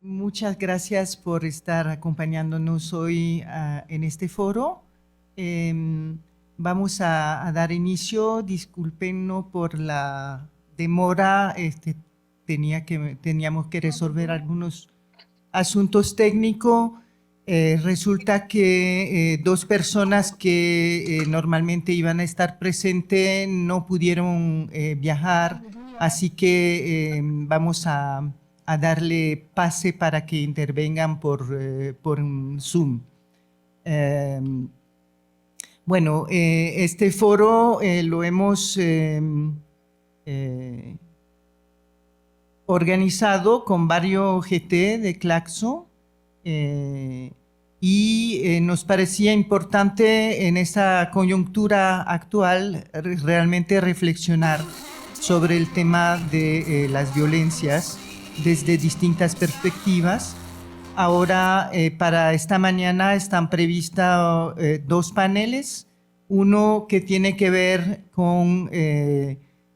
Muchas gracias por estar acompañándonos hoy en este foro. Vamos a dar inicio. Discúlpenos por la demora. Teníamos que resolver algunos asuntos técnicos. Resulta que dos personas que normalmente iban a estar presentes no pudieron viajar, así que vamos a darle pase para que intervengan por un Zoom. Eh, bueno, este foro lo hemos organizado con varios GT de Claxo y nos parecía importante en esta coyuntura actual realmente reflexionar sobre el tema de las violencias desde distintas perspectivas. Ahora, para esta mañana están previstas dos paneles, uno que tiene que ver con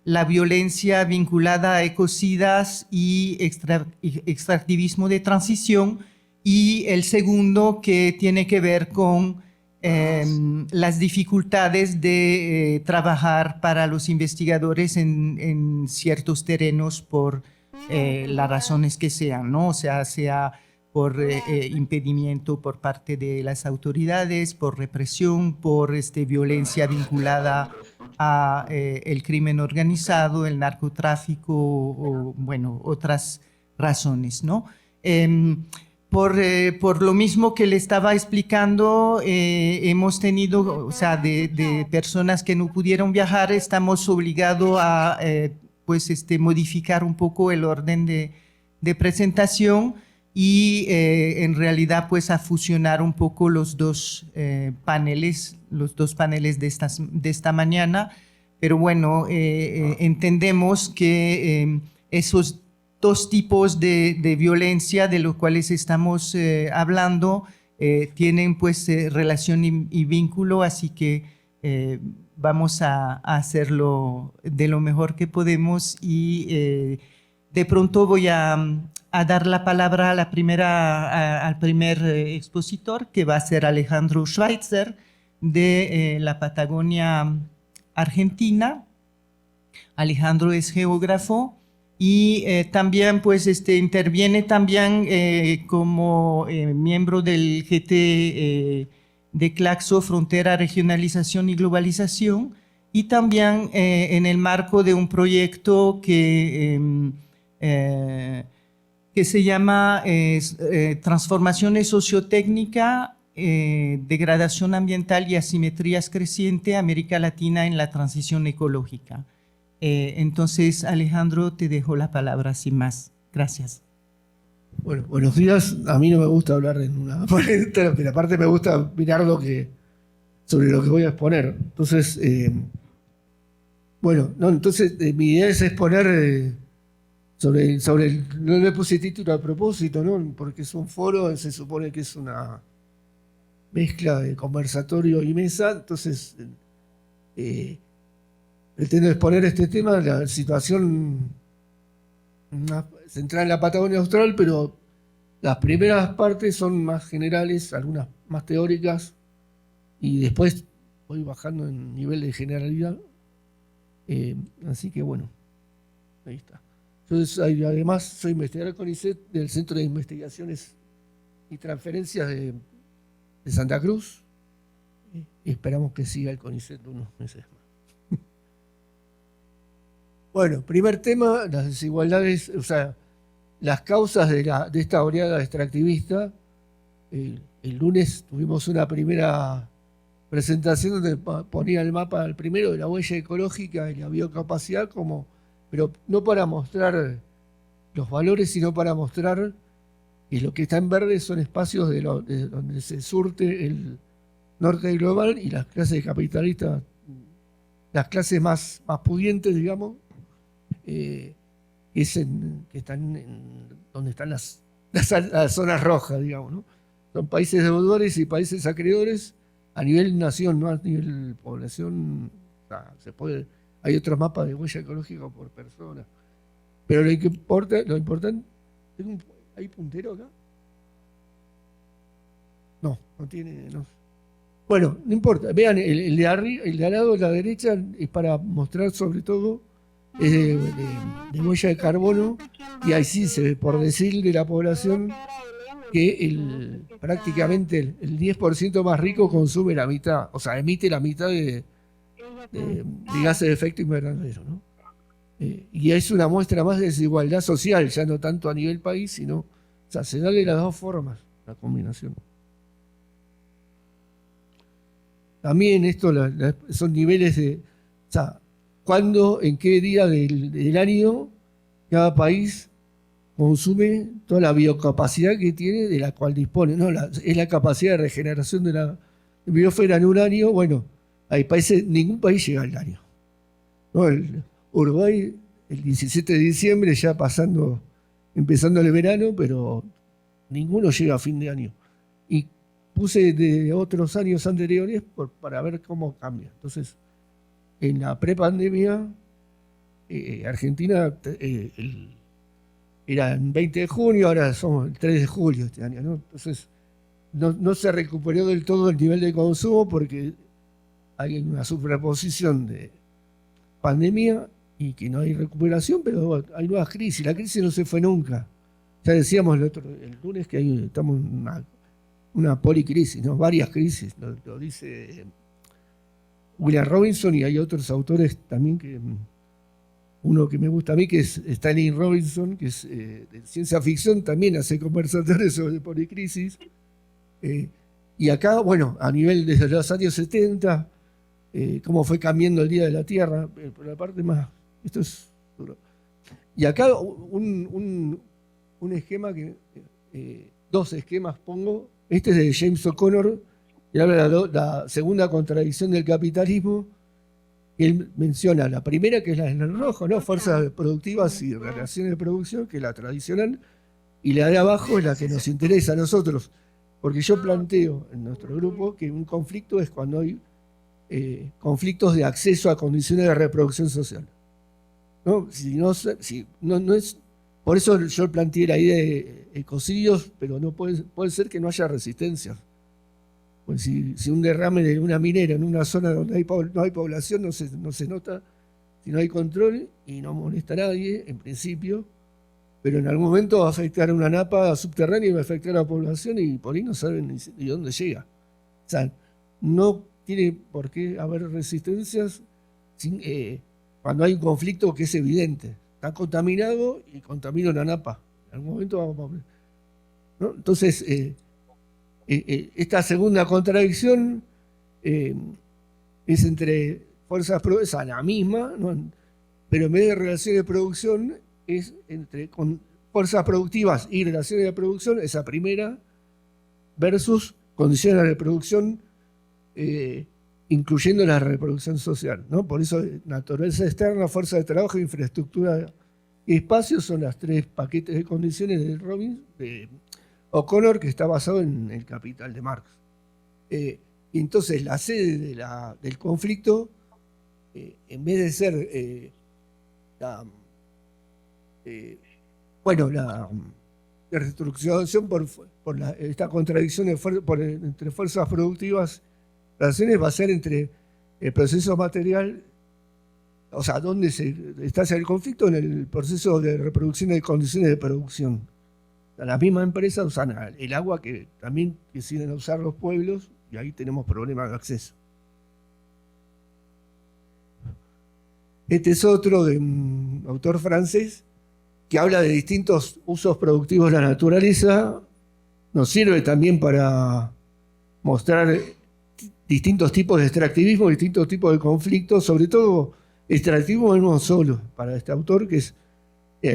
la violencia vinculada a ecocidas y extractivismo de transición, y el segundo que tiene que ver con las dificultades de trabajar para los investigadores en ciertos terrenos por las razones que sean, ¿no? O sea por impedimento por parte de las autoridades, por represión, por violencia vinculada a el crimen organizado, el narcotráfico o, bueno, otras razones, ¿no? Por lo mismo que le estaba explicando, hemos tenido, o sea, de personas que no pudieron viajar, estamos obligados a pues modificar un poco el orden de presentación y en realidad pues a fusionar un poco los dos paneles de esta mañana, pero bueno, entendemos que esos dos tipos de violencia de los cuales estamos hablando tienen pues relación y vínculo, así que vamos a hacerlo de lo mejor que podemos y de pronto voy a dar la palabra a al primer expositor, que va a ser Alejandro Schweitzer, de la Patagonia Argentina. Alejandro es geógrafo y también pues interviene también como miembro del GT de Claxo, Frontera, Regionalización y Globalización, y también en el marco de un proyecto que se llama Transformaciones Sociotécnicas, Degradación Ambiental y Asimetrías Crecientes, América Latina en la Transición Ecológica. Entonces, Alejandro, te dejo la palabra sin más. Gracias. Bueno, buenos días. A mí no me gusta hablar en una palestra, pero aparte me gusta mirar sobre lo que voy a exponer. Entonces, mi idea es exponer no le puse título a propósito, ¿no? Porque es un foro, se supone que es una mezcla de conversatorio y mesa. Entonces, pretendo exponer este tema, la situación central en la Patagonia Austral, pero las primeras partes son más generales, algunas más teóricas, y después voy bajando en nivel de generalidad. Así que bueno, ahí está. Además, soy investigador CONICET del Centro de Investigaciones y Transferencias de Santa Cruz, y esperamos que siga el CONICET unos meses más. Bueno, primer tema, las desigualdades, o sea, las causas de esta oleada extractivista. El lunes tuvimos una primera presentación donde ponía el mapa, el primero, de la huella ecológica y la biocapacidad, pero no para mostrar los valores, sino para mostrar que lo que está en verde son espacios de donde se surte el norte global, y las clases capitalistas, las clases más pudientes, digamos, que están donde están las zonas rojas, digamos, ¿no? Son países deudores y países acreedores a nivel nación, no a nivel población. O sea, hay otros mapas de huella ecológica por persona. Pero lo importante, ¿Hay puntero acá? No, no tiene. No. Bueno, no importa. Vean, el de arriba, el de al lado de la derecha es para mostrar sobre todo de huella de carbono, y ahí sí se ve por decir de la población que prácticamente el 10% más rico consume la mitad, o sea, emite la mitad de gases de efecto invernadero, ¿no? Y es una muestra más de desigualdad social, ya no tanto a nivel país, sino, o sea, se da de las dos formas la combinación. También esto son niveles de, o sea, cuándo, en qué día del año cada país consume toda la biocapacidad que tiene, de la cual dispone, ¿no? Es la capacidad de regeneración de la biosfera en un año. Bueno, hay países, ningún país llega al año, ¿no? Uruguay, el 17 de diciembre, ya empezando el verano, pero ninguno llega a fin de año. Y puse de otros años anteriores para ver cómo cambia. Entonces, en la prepandemia, Argentina era el 20 de junio, ahora somos el 3 de julio este año, ¿no? Entonces, no se recuperó del todo el nivel de consumo porque hay una superposición de pandemia y que no hay recuperación, pero hay nuevas crisis. La crisis no se fue nunca. Ya decíamos el lunes que estamos en una policrisis, ¿no? Varias crisis, lo dice William Robinson, y hay otros autores también, uno que me gusta a mí, que es Stanley Robinson, que es de ciencia ficción, también hace conversatorios sobre policrisis. Y acá, bueno, a nivel desde los años 70, cómo fue cambiando el día de la Tierra, por la parte más, esto es duro. Y acá un esquema dos esquemas pongo. Este es de James O'Connor, que habla de la segunda contradicción del capitalismo. Él menciona la primera, que es la en el rojo, ¿no? Fuerzas productivas y relaciones de producción, que es la tradicional, y la de abajo es la que nos interesa a nosotros. Porque yo planteo en nuestro grupo que un conflicto es cuando hay conflictos de acceso a condiciones de reproducción social, ¿no? Si no es, por eso yo planteé la idea de ecocidios, pero no puede ser que no haya resistencia. Pues si un derrame de una minera en una zona donde no hay población, no se nota, si no hay control y no molesta a nadie, en principio, pero en algún momento va a afectar a una napa subterránea y va a afectar a la población, y por ahí no saben ni dónde llega. O sea, no tiene por qué haber resistencias cuando hay un conflicto que es evidente. Está contaminado y contamina una napa. En algún momento vamos a ver, ¿no? Entonces, esta segunda contradicción es entre fuerzas productivas, la misma, ¿no? Pero en vez de relaciones de producción, es con fuerzas productivas y relaciones de producción, esa primera, versus condiciones de producción, incluyendo la reproducción social, ¿no? Por eso naturaleza externa, fuerza de trabajo, infraestructura y espacio son las tres paquetes de condiciones de O'Connor, que está basado en el Capital de Marx. Y entonces la sede del conflicto, en vez de ser la reestructuración por esta contradicción entre fuerzas productivas, relaciones, va a ser entre el proceso material, o sea, ¿dónde está el conflicto? En el proceso de reproducción de condiciones de producción. La misma empresa usan el agua que también deciden usar los pueblos, y ahí tenemos problemas de acceso. Este es otro de un autor francés que habla de distintos usos productivos de la naturaleza. Nos sirve también para mostrar distintos tipos de extractivismo, distintos tipos de conflictos, sobre todo extractivismo no solo para este autor, que es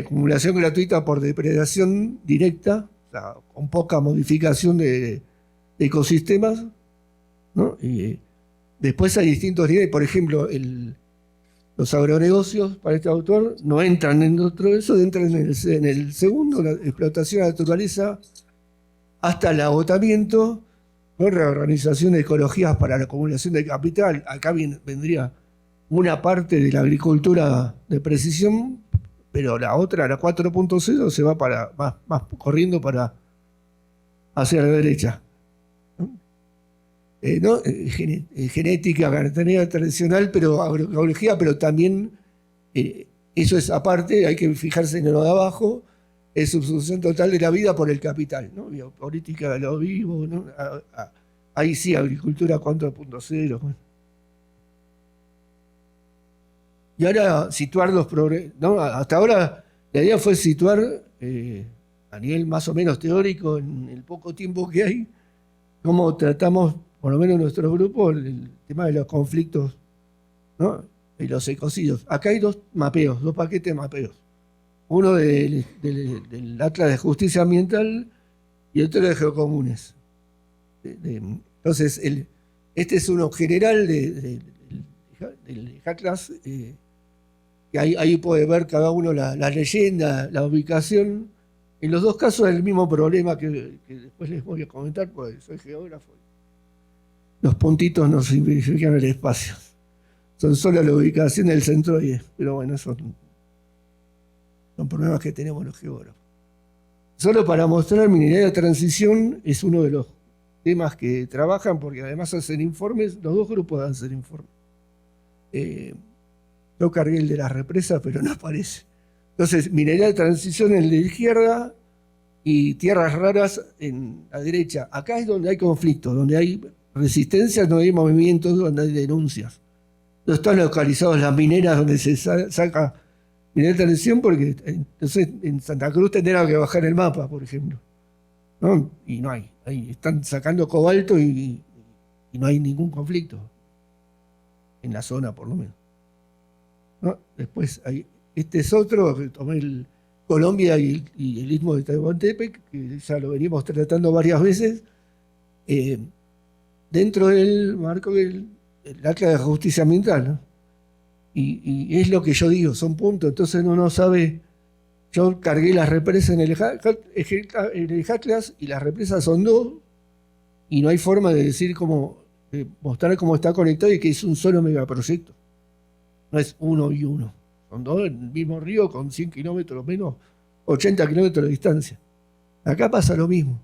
acumulación gratuita por depredación directa, o sea, con poca modificación de ecosistemas, ¿no? Y después hay distintos niveles, por ejemplo, los agronegocios para este autor no entran dentro de eso, entran en el segundo, la explotación de la naturaleza hasta el agotamiento, ¿no? Reorganización de ecologías para la acumulación de capital. Acá vendría una parte de la agricultura de precisión, pero la otra, la 4.0, se va para más corriendo para hacia la derecha. ¿No? Genética, ganadería tradicional, pero agroecología, pero también eso es aparte, hay que fijarse en lo de abajo, es sustitución total de la vida por el capital, ¿no? Biopolítica de lo vivo, ¿no? Ahí sí, agricultura 4.0. Bueno. Y ahora situar los problemas, ¿no? Hasta ahora la idea fue situar a nivel más o menos teórico, en el poco tiempo que hay, cómo tratamos, por lo menos en nuestro grupo, el tema de los conflictos, ¿no? Y los ecocidios. Acá hay dos mapeos, dos paquetes de mapeos. Uno del Atlas de Justicia Ambiental y otro de Geocomunes. Entonces, este es uno general del Atlas, que ahí puede ver cada uno la leyenda, la ubicación. En los dos casos es el mismo problema que después les voy a comentar, porque soy geógrafo. Los puntitos no significan el espacio. Son solo la ubicación del centroide. Pero bueno, son problemas que tenemos los geógrafos. Solo para mostrar, minería de transición es uno de los temas que trabajan, porque además hacen informes, los dos grupos hacen informes. Yo cargué el de las represas, pero no aparece. Entonces, minería de transición en la izquierda y tierras raras en la derecha. Acá es donde hay conflictos, donde hay resistencias, donde hay movimientos, donde hay denuncias. No están localizados las mineras donde se saca minería de transición, porque entonces en Santa Cruz tendrá que bajar el mapa, por ejemplo, ¿no? Y no hay. Ahí están sacando cobalto y no hay ningún conflicto en la zona, por lo menos, ¿no? Después este es otro, que tomé Colombia y el istmo de Tehuantepec, que ya lo venimos tratando varias veces, dentro del marco del Atlas de Justicia Ambiental, ¿no? Y es lo que yo digo, son puntos, entonces uno no sabe. Yo cargué las represas en el Atlas y las represas son dos, y no hay forma de decir mostrar cómo está conectado y que es un solo megaproyecto. No es uno y uno. Son dos en el mismo río con 100 kilómetros menos, 80 kilómetros de distancia. Acá pasa lo mismo,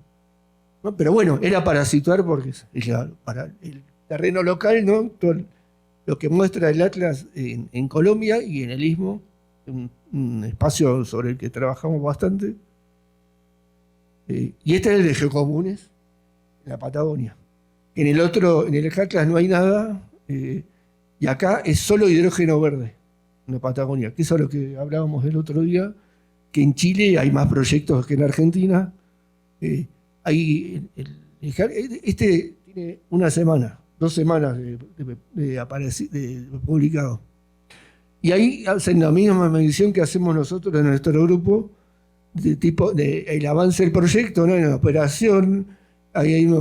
¿no? Pero bueno, era para situar, porque para el terreno local, ¿no? Todo lo que muestra el Atlas en Colombia y en el Istmo, un espacio sobre el que trabajamos bastante. Y este es el de Geocomunes, en la Patagonia. En el Atlas no hay nada, y acá es solo hidrógeno verde, en la Patagonia, que eso es lo que hablábamos el otro día, que en Chile hay más proyectos que en Argentina. Este tiene una semana, 2 semanas de publicado. Y ahí hacen la misma medición que hacemos nosotros en nuestro grupo, el avance del proyecto, ¿no? En la operación. Ahí hay uno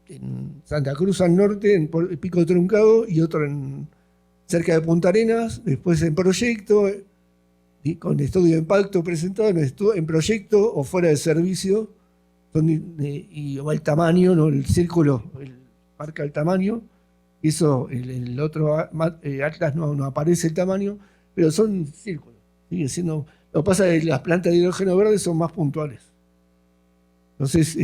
en Santa Cruz al norte, en Pico Truncado, y otro cerca de Punta Arenas. Después en proyecto, con estudio de impacto presentado, en proyecto o fuera de servicio, y va el tamaño, ¿no? El círculo marca el tamaño. Eso, el otro Atlas no aparece el tamaño, pero son círculos. Sigue siendo. Lo que pasa es que las plantas de hidrógeno verde son más puntuales. Entonces,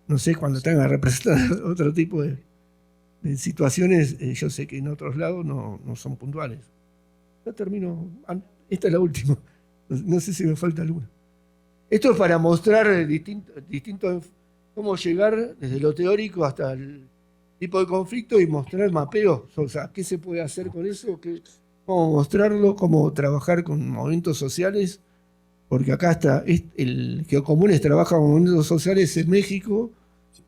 no sé, cuando tengan que representar otro tipo de situaciones, yo sé que en otros lados no son puntuales. Ya termino. Esta es la última. No sé si me falta alguna. Esto es para mostrar distintos cómo llegar desde lo teórico hasta el tipo de conflicto y mostrar mapeos. O sea, ¿qué se puede hacer con eso? Cómo mostrarlo, cómo trabajar con movimientos sociales, porque acá está, el Geocomunes trabaja con movimientos sociales en México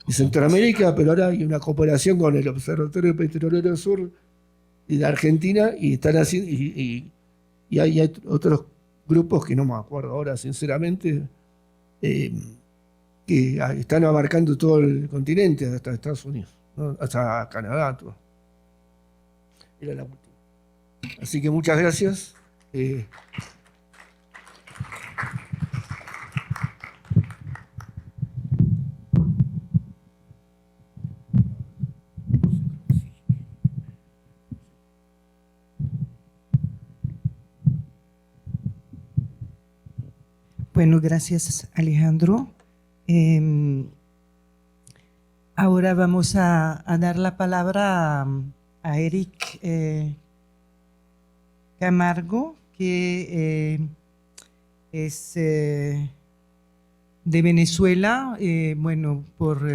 y Centroamérica, pero ahora hay una cooperación con el Observatorio Petrolero Sur y de Argentina, y están haciendo, y hay otros grupos que no me acuerdo ahora, sinceramente, que están abarcando todo el continente, hasta Estados Unidos, ¿no? Hasta Canadá, todo. Era la última. Así que muchas gracias. Bueno, gracias Alejandro. Ahora vamos a dar la palabra a Eric Camargo, que es de Venezuela. Bueno, por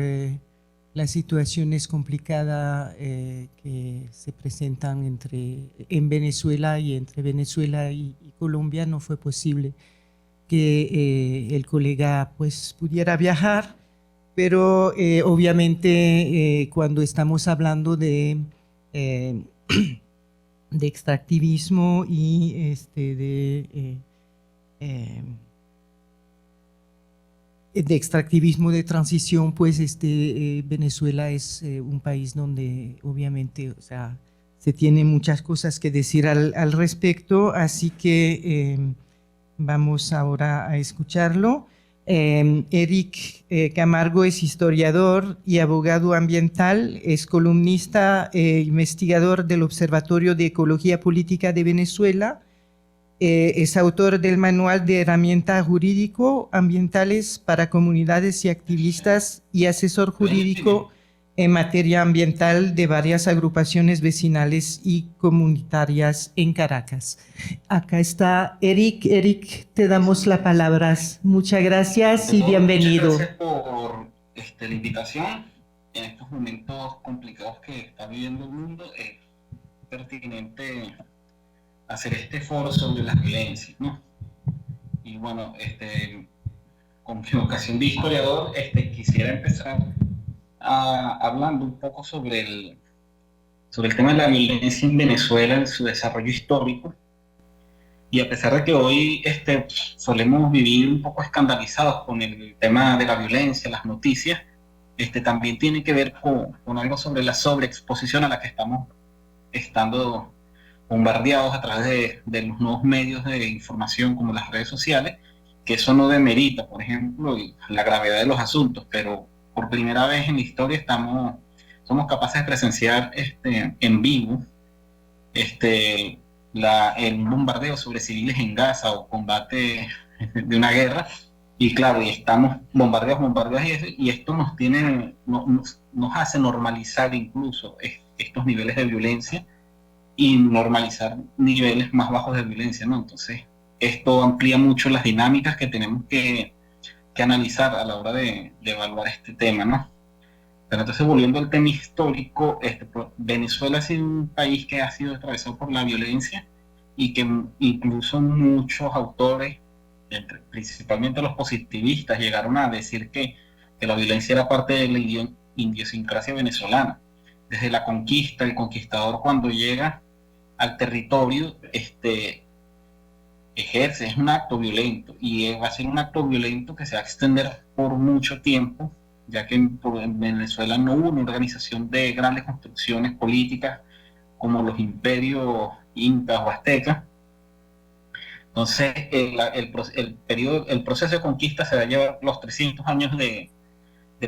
las situaciones complicadas que se presentan en Venezuela y entre Venezuela y Colombia, no fue posible que el colega pues pudiera viajar, pero obviamente cuando estamos hablando de extractivismo y de extractivismo de transición, pues Venezuela es un país donde obviamente, o sea, se tiene muchas cosas que decir al respecto, así que vamos ahora a escucharlo. Eric Camargo es historiador y abogado ambiental, es columnista e investigador del Observatorio de Ecología Política de Venezuela, es autor del Manual de Herramientas Jurídico Ambientales para Comunidades y Activistas y asesor jurídico en materia ambiental de varias agrupaciones vecinales y comunitarias en Caracas. Acá está Eric. Eric, te damos las palabras. Muchas gracias y bienvenido. Muchas gracias por la invitación. En estos momentos complicados que está viviendo el mundo, es pertinente hacer este foro sobre las violencias, ¿no? Y bueno, con mi vocación de historiador, quisiera empezar hablando un poco sobre el tema de la violencia en Venezuela, en su desarrollo histórico. Y a pesar de que hoy solemos vivir un poco escandalizados con el tema de la violencia, las noticias, también tiene que ver con algo sobre la sobreexposición a la que estamos estando bombardeados a través de los nuevos medios de información como las redes sociales, que eso no demerita, por ejemplo, la gravedad de los asuntos, pero por primera vez en la historia somos capaces de presenciar en vivo el bombardeo sobre civiles en Gaza o combate de una guerra, y claro, y estamos bombardeados, y esto nos hace normalizar incluso estos niveles de violencia y normalizar niveles más bajos de violencia, ¿no? Entonces, esto amplía mucho las dinámicas que tenemos que analizar a la hora de evaluar este tema, ¿no? Pero entonces, volviendo al tema histórico, Venezuela ha sido un país que ha sido atravesado por la violencia y que incluso muchos autores, principalmente los positivistas, llegaron a decir que la violencia era parte de la idiosincrasia venezolana. Desde la conquista, el conquistador cuando llega al territorio, ejerce, es un acto violento, y va a ser un acto violento que se va a extender por mucho tiempo, ya que en Venezuela no hubo una organización de grandes construcciones políticas como los imperios incas o aztecas. Entonces, el proceso de conquista se va a llevar los 300 años de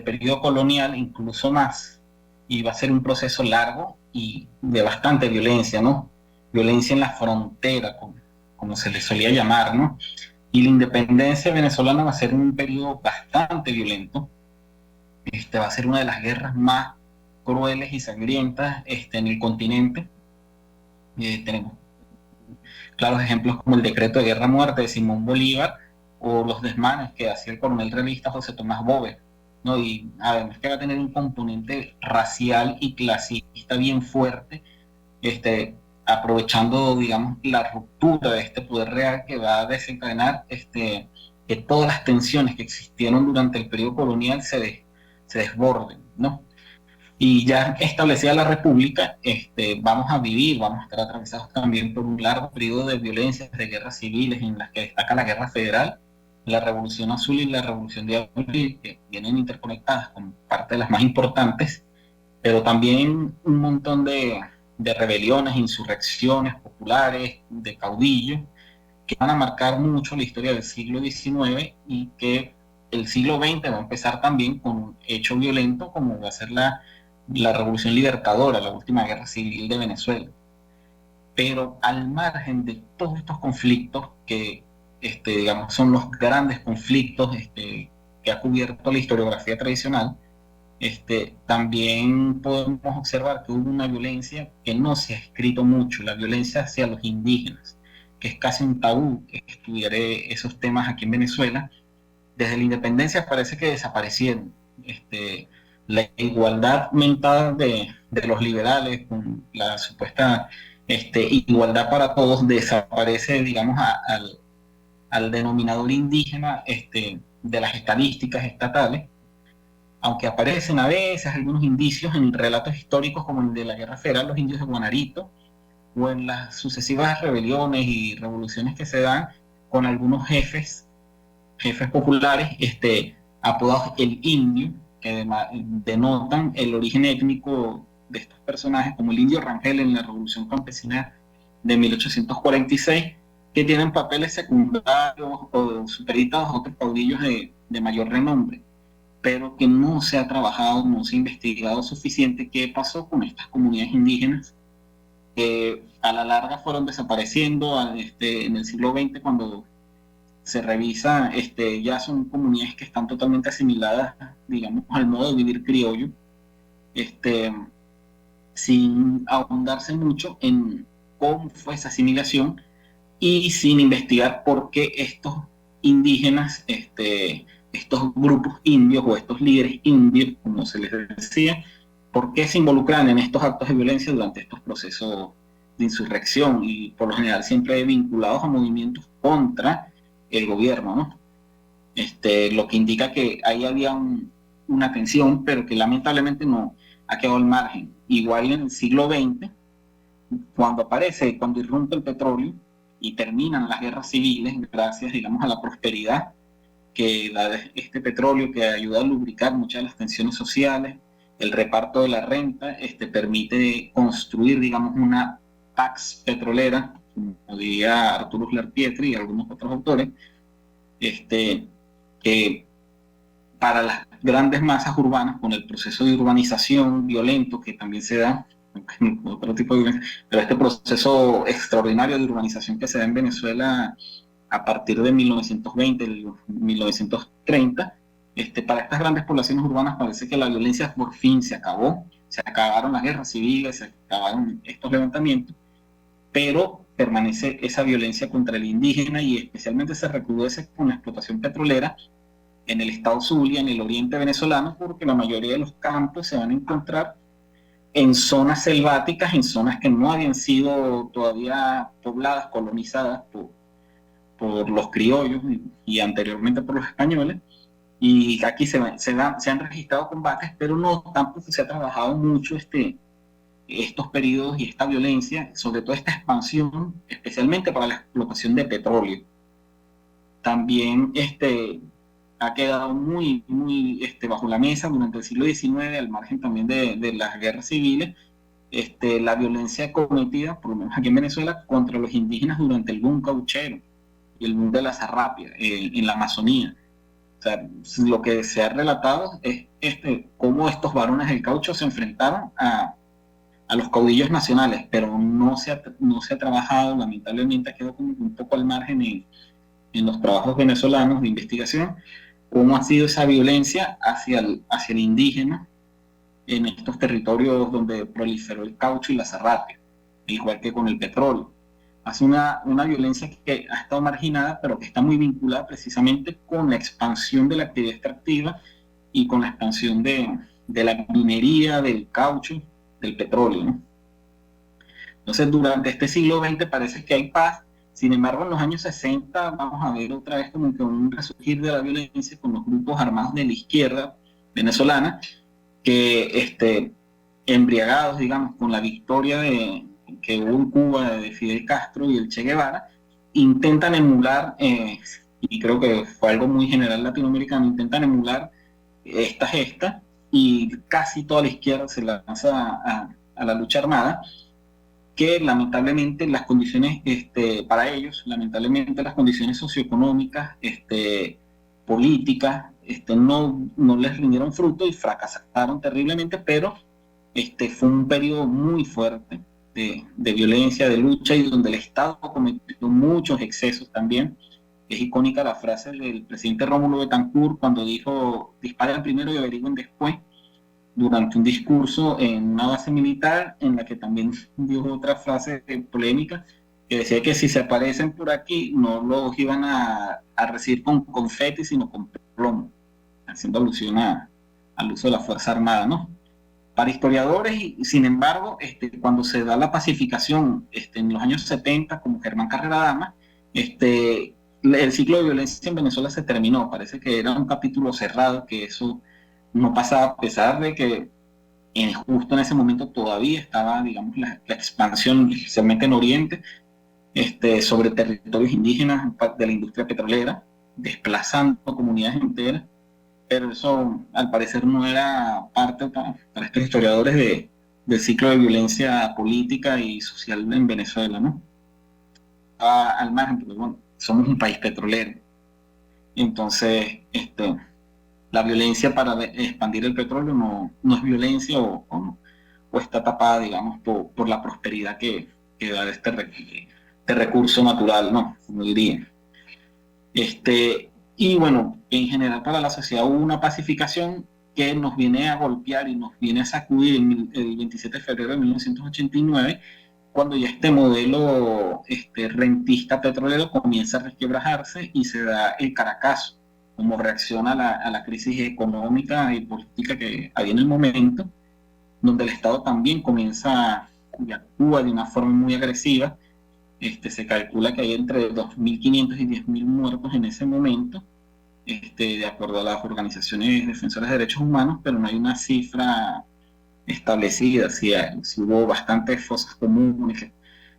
periodo colonial, incluso más, y va a ser un proceso largo y de bastante violencia, ¿no? Violencia en la frontera, como se le solía llamar, ¿no? Y la independencia venezolana va a ser un periodo bastante violento. Va a ser una de las guerras más crueles y sangrientas en el continente. Tenemos claros ejemplos como el decreto de guerra-muerte de Simón Bolívar o los desmanes que hacía el coronel realista José Tomás Bóveda, ¿no? Y además que va a tener un componente racial y clasista bien fuerte, aprovechando, digamos, la ruptura de este poder real que va a desencadenar que todas las tensiones que existieron durante el periodo colonial se desborden, ¿no? Y ya establecida la República, vamos a estar atravesados también por un largo periodo de violencias, de guerras civiles, en las que destaca la Guerra Federal, la Revolución Azul y la Revolución de Abril, que vienen interconectadas como parte de las más importantes, pero también un montón de rebeliones, insurrecciones populares, de caudillos, que van a marcar mucho la historia del siglo XIX, y que el siglo XX va a empezar también con un hecho violento como va a ser la Revolución Libertadora, la última guerra civil de Venezuela. Pero al margen de todos estos conflictos que digamos, son los grandes conflictos que ha cubierto la historiografía tradicional, también podemos observar que hubo una violencia que no se ha escrito mucho, la violencia hacia los indígenas, que es casi un tabú estudiar esos temas aquí en Venezuela. Desde la independencia parece que desaparecieron. La igualdad mental de los liberales con la supuesta igualdad para todos desaparece, digamos, al denominador indígena de las estadísticas estatales, aunque aparecen a veces algunos indicios en relatos históricos como el de la Guerra Federal, los indios de Guanarito, o en las sucesivas rebeliones y revoluciones que se dan con algunos jefes populares, apodados el indio, que denotan el origen étnico de estos personajes, como el indio Rangel en la Revolución Campesina de 1846, que tienen papeles secundarios o supeditados a otros caudillos de mayor renombre, pero que no se ha trabajado, no se ha investigado suficiente qué pasó con estas comunidades indígenas que a la larga fueron desapareciendo en el siglo XX. Cuando se revisa, ya son comunidades que están totalmente asimiladas, digamos, al modo de vivir criollo, sin ahondarse mucho en cómo fue esa asimilación y sin investigar por qué estos indígenas, estos grupos indios o estos líderes indios, como se les decía, por qué se involucran en estos actos de violencia durante estos procesos de insurrección, y por lo general siempre vinculados a movimientos contra el gobierno, ¿no? Lo que indica que ahí había una tensión, pero que lamentablemente no ha quedado al margen. Igual en el siglo XX, cuando irrumpe el petróleo y terminan las guerras civiles, gracias, digamos, a la prosperidad que este petróleo, que ayuda a lubricar muchas de las tensiones sociales, el reparto de la renta, permite construir, digamos, una pax petrolera, como diría Arturo Uslar Pietri y algunos otros autores, que para las grandes masas urbanas, con el proceso de urbanización violento que también se da, otro tipo de violencia, pero este proceso extraordinario de urbanización que se da en Venezuela a partir de 1920, 1930, para estas grandes poblaciones urbanas parece que la violencia por fin se acabó, se acabaron las guerras civiles, se acabaron estos levantamientos, pero permanece esa violencia contra el indígena, y especialmente se recrudece con la explotación petrolera en el estado Zulia, en el oriente venezolano, porque la mayoría de los campos se van a encontrar en zonas selváticas, en zonas que no habían sido todavía pobladas, colonizadas por los criollos y anteriormente por los españoles. Y aquí se han registrado combates, pero no tampoco se ha trabajado mucho estos periodos y esta violencia, sobre todo esta expansión, especialmente para la explotación de petróleo. También ha quedado muy bajo la mesa durante el siglo XIX, al margen también de las guerras civiles, la violencia cometida, por lo menos aquí en Venezuela, contra los indígenas durante el boom cauchero y el boom de la zarrapia en la Amazonía. O sea, lo que se ha relatado es cómo estos varones del caucho se enfrentaron a los caudillos nacionales, pero no se ha trabajado, lamentablemente ha quedado como un poco al margen en los trabajos venezolanos de investigación, cómo ha sido esa violencia hacia el indígena en estos territorios donde proliferó el caucho y la zarrapia, igual que con el petróleo. Hace una violencia que ha estado marginada, pero que está muy vinculada precisamente con la expansión de la actividad extractiva y con la expansión de la minería, del caucho, del petróleo, ¿no? Entonces, durante este siglo XX parece que hay paz. Sin embargo, en los años 60 vamos a ver otra vez como que un resurgir de la violencia con los grupos armados de la izquierda venezolana, que embriagados, digamos, con la victoria que hubo en Cuba de Fidel Castro y el Che Guevara, intentan emular, y creo que fue algo muy general latinoamericano, intentan emular esta gesta, y casi toda la izquierda se lanza a la lucha armada, que lamentablemente las condiciones, para ellos, lamentablemente las condiciones socioeconómicas, políticas, no les rindieron fruto y fracasaron terriblemente, pero fue un periodo muy fuerte de violencia, de lucha, y donde el Estado cometió muchos excesos también, Es icónica la frase del presidente Rómulo Betancourt cuando dijo: disparen primero y averigüen después, durante un discurso en una base militar, en la que también dijo otra frase polémica, que decía que si se aparecen por aquí no los iban a recibir con confeti, sino con plomo, haciendo alusión al uso de la Fuerza Armada, ¿no? Para historiadores, y sin embargo, cuando se da la pacificación en los años 70, como Germán Carrera Dama, el ciclo de violencia en Venezuela se terminó. Parece que era un capítulo cerrado, que eso no pasaba, a pesar de que justo en ese momento todavía estaba, digamos, la expansión, especialmente en Oriente, sobre territorios indígenas de la industria petrolera, desplazando comunidades enteras. Pero eso, al parecer, no era parte para estos historiadores del ciclo de violencia política y social en Venezuela, ¿no? Al margen, porque bueno, somos un país petrolero. Entonces, la violencia para expandir el petróleo no es violencia o está tapada, digamos, por la prosperidad que da este recurso natural, ¿no? Como diría. Y bueno, en general para la sociedad hubo una pacificación que nos viene a golpear y nos viene a sacudir el 27 de febrero de 1989, cuando ya este modelo rentista petrolero comienza a resquebrajarse y se da el Caracazo como reacción a la crisis económica y política que había en el momento, donde el Estado también comienza y actúa de una forma muy agresiva. Se calcula que hay entre 2.500 y 10.000 muertos en ese momento, de acuerdo a las organizaciones defensoras de derechos humanos, pero no hay una cifra establecida. Si hubo bastantes fosas comunes que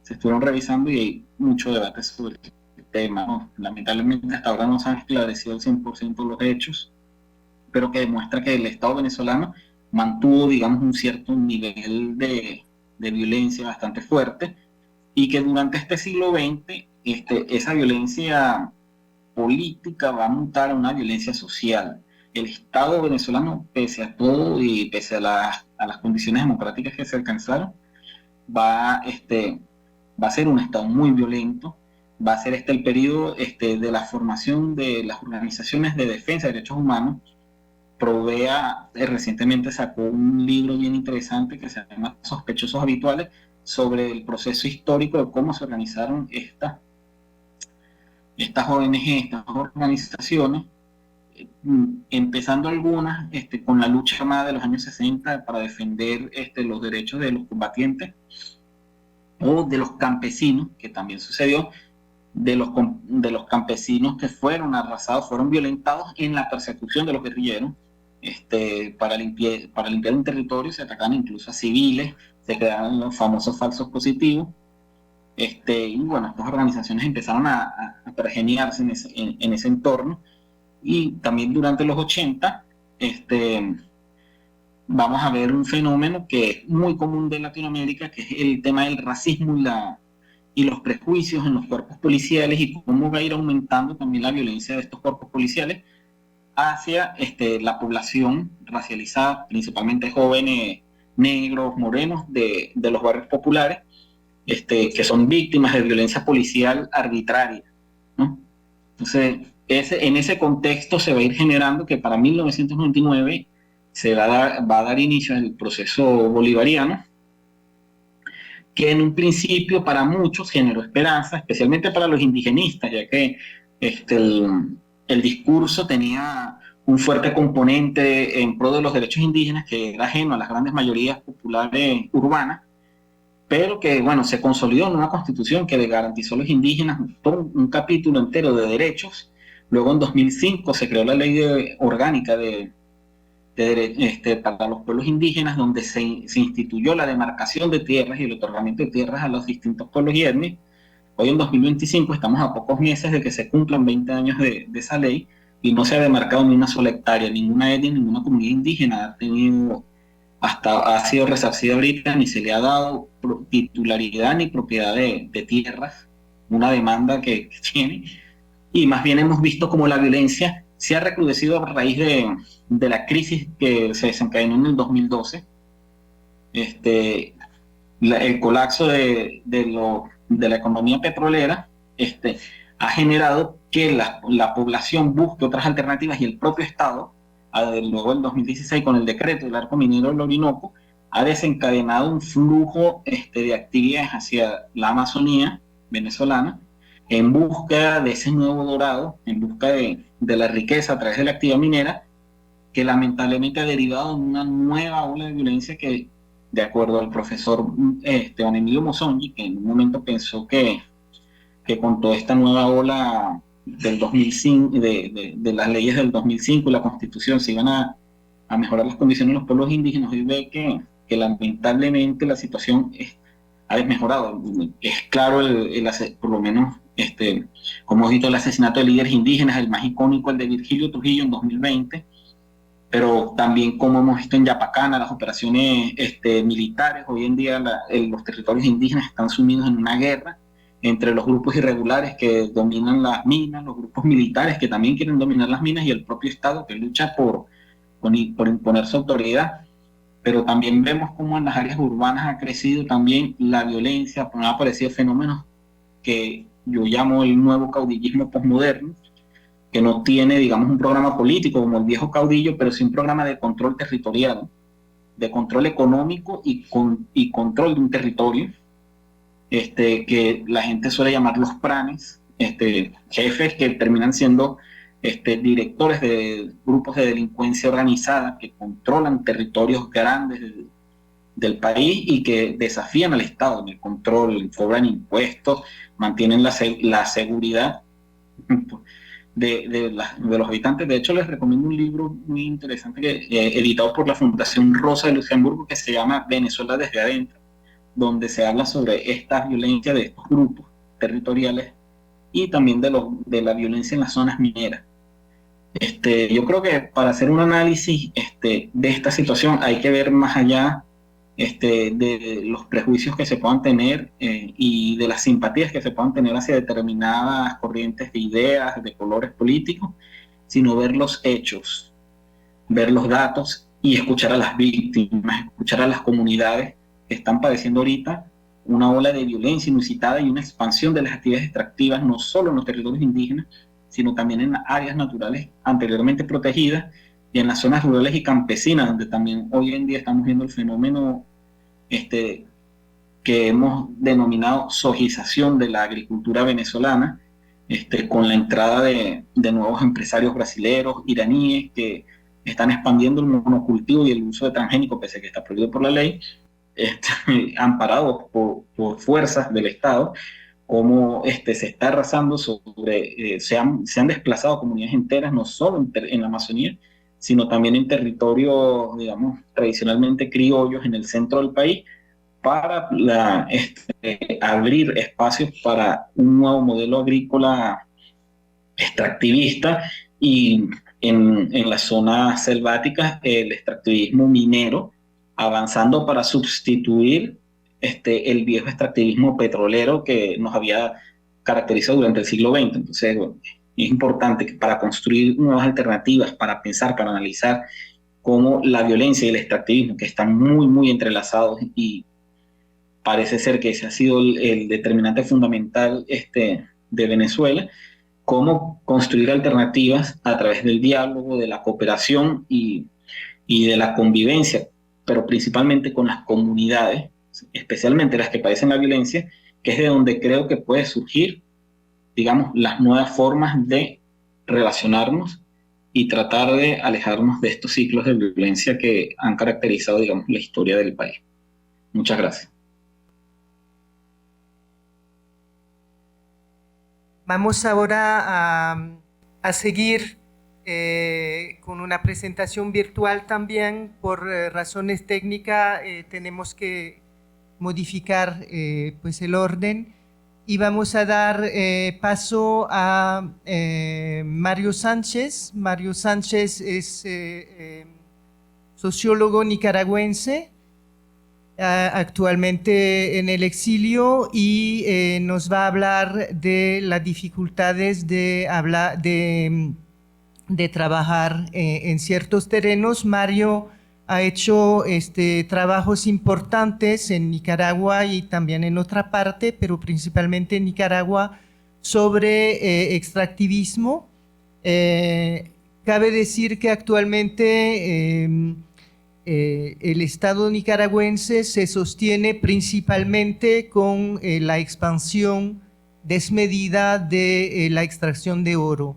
se estuvieron revisando y hay mucho debate sobre el tema, ¿no? Lamentablemente hasta ahora no se han esclarecido al 100% los hechos, pero que demuestra que el Estado venezolano mantuvo, digamos, un cierto nivel de violencia bastante fuerte, y que durante este siglo XX esa violencia política va a mutar a una violencia social. El Estado venezolano, pese a todo y pese a las condiciones democráticas que se alcanzaron, va a ser un Estado muy violento. Va a ser el periodo de la formación de las organizaciones de defensa de derechos humanos. Provea recientemente sacó un libro bien interesante que se llama Sospechosos Habituales, sobre el proceso histórico de cómo se organizaron estas ONG, estas organizaciones, empezando algunas con la lucha armada de los años 60 para defender los derechos de los combatientes, o de los campesinos, que también sucedió, de los campesinos que fueron arrasados, fueron violentados en la persecución de los guerrilleros. Para limpiar un territorio se atacaban incluso a civiles, se crearon los famosos falsos positivos, y bueno, estas organizaciones empezaron a pergeniarse en ese entorno. Y también durante los 80 vamos a ver un fenómeno que es muy común de Latinoamérica, que es el tema del racismo y los prejuicios en los cuerpos policiales, y cómo va a ir aumentando también la violencia de estos cuerpos policiales hacia la población racializada, principalmente jóvenes negros, morenos, de los barrios populares, que son víctimas de violencia policial arbitraria, ¿no? Entonces, en ese contexto se va a ir generando que para 1999 va a dar inicio al proceso bolivariano, que en un principio para muchos generó esperanza, especialmente para los indigenistas, ya que el discurso tenía un fuerte componente en pro de los derechos indígenas, que era ajeno a las grandes mayorías populares urbanas, pero que, bueno, se consolidó en una constitución que le garantizó a los indígenas todo un capítulo entero de derechos. Luego, en 2005, se creó la ley orgánica para los pueblos indígenas, donde se instituyó la demarcación de tierras y el otorgamiento de tierras a los distintos pueblos y etnias. Hoy, en 2025, estamos a pocos meses de que se cumplan 20 años de esa ley, y no se ha demarcado ni una sola hectárea. Ninguna etnia, ninguna comunidad indígena ha sido resarcida ahorita, ni se le ha dado titularidad ni propiedad de tierras, una demanda que tiene. Y más bien hemos visto como la violencia se ha recrudecido a raíz de la crisis que se desencadenó en el 2012. El colapso de la economía petrolera ha generado que la población busque otras alternativas y el propio Estado, luego del 2016 con el decreto del arco minero del Orinoco, ha desencadenado un flujo de actividades hacia la Amazonía venezolana en busca de ese nuevo dorado, en busca de la riqueza a través de la actividad minera, que lamentablemente ha derivado en una nueva ola de violencia que, de acuerdo al profesor Esteban Emilio Mosongi, que en un momento pensó que con toda esta nueva ola del 2005, de las leyes del 2005 y la Constitución se iban a mejorar las condiciones de los pueblos indígenas, hoy ve que lamentablemente la situación ha desmejorado. Es claro, por lo menos, como hemos visto, el asesinato de líderes indígenas, el más icónico, el de Virgilio Trujillo en 2020, pero también como hemos visto en Yapacana, las operaciones militares. Hoy en día los territorios indígenas están sumidos en una guerra entre los grupos irregulares que dominan las minas, los grupos militares que también quieren dominar las minas y el propio Estado que lucha por imponer su autoridad. Pero también vemos cómo en las áreas urbanas ha crecido también la violencia, han aparecido fenómenos que yo llamo el nuevo caudillismo posmoderno, que no tiene, digamos, un programa político como el viejo caudillo, pero sí un programa de control territorial, de control económico y control de un territorio, que la gente suele llamar los pranes, jefes que terminan siendo directores de grupos de delincuencia organizada que controlan territorios grandes del país y que desafían al Estado en el control, cobran impuestos, mantienen la seguridad de los habitantes. De hecho, les recomiendo un libro muy interesante editado por la Fundación Rosa de Luxemburgo, que se llama Venezuela desde adentro, donde se habla sobre esta violencia de estos grupos territoriales y también de la violencia en las zonas mineras. Yo creo que para hacer un análisis de esta situación hay que ver más allá de los prejuicios que se puedan tener y de las simpatías que se puedan tener hacia determinadas corrientes de ideas, de colores políticos, sino ver los hechos, ver los datos y escuchar a las víctimas, escuchar a las comunidades que están padeciendo ahorita una ola de violencia inusitada y una expansión de las actividades extractivas, no solo en los territorios indígenas, sino también en las áreas naturales anteriormente protegidas y en las zonas rurales y campesinas, donde también hoy en día estamos viendo el fenómeno que hemos denominado sojización de la agricultura venezolana, con la entrada de nuevos empresarios brasileños, iraníes, que están expandiendo el monocultivo y el uso de transgénicos, pese a que está prohibido por la ley, amparados por fuerzas del Estado, cómo se está arrasando se han desplazado comunidades enteras, no solo en la Amazonía, sino también en territorios, digamos, tradicionalmente criollos en el centro del país, para abrir espacios para un nuevo modelo agrícola extractivista y en las zonas selváticas el extractivismo minero avanzando para sustituir el viejo extractivismo petrolero que nos había caracterizado durante el siglo XX. Entonces, bueno, es importante que para construir nuevas alternativas, para pensar, para analizar cómo la violencia y el extractivismo, que están muy, muy entrelazados y parece ser que ese ha sido el determinante fundamental de Venezuela, cómo construir alternativas a través del diálogo, de la cooperación y de la convivencia, pero principalmente con las comunidades, especialmente las que padecen la violencia, que es de donde creo que puede surgir, digamos, las nuevas formas de relacionarnos y tratar de alejarnos de estos ciclos de violencia que han caracterizado, digamos, la historia del país. Muchas gracias. Vamos ahora a seguir con una presentación virtual también. Por razones técnicas tenemos que modificar pues el orden y vamos a dar paso a Mario Sánchez. Mario Sánchez es sociólogo nicaragüense, actualmente en el exilio, y nos va a hablar de las dificultades de trabajar en ciertos terrenos. Mario ha hecho trabajos importantes en Nicaragua y también en otra parte, pero principalmente en Nicaragua, sobre extractivismo. Cabe decir que actualmente el Estado nicaragüense se sostiene principalmente con la expansión desmedida de la extracción de oro.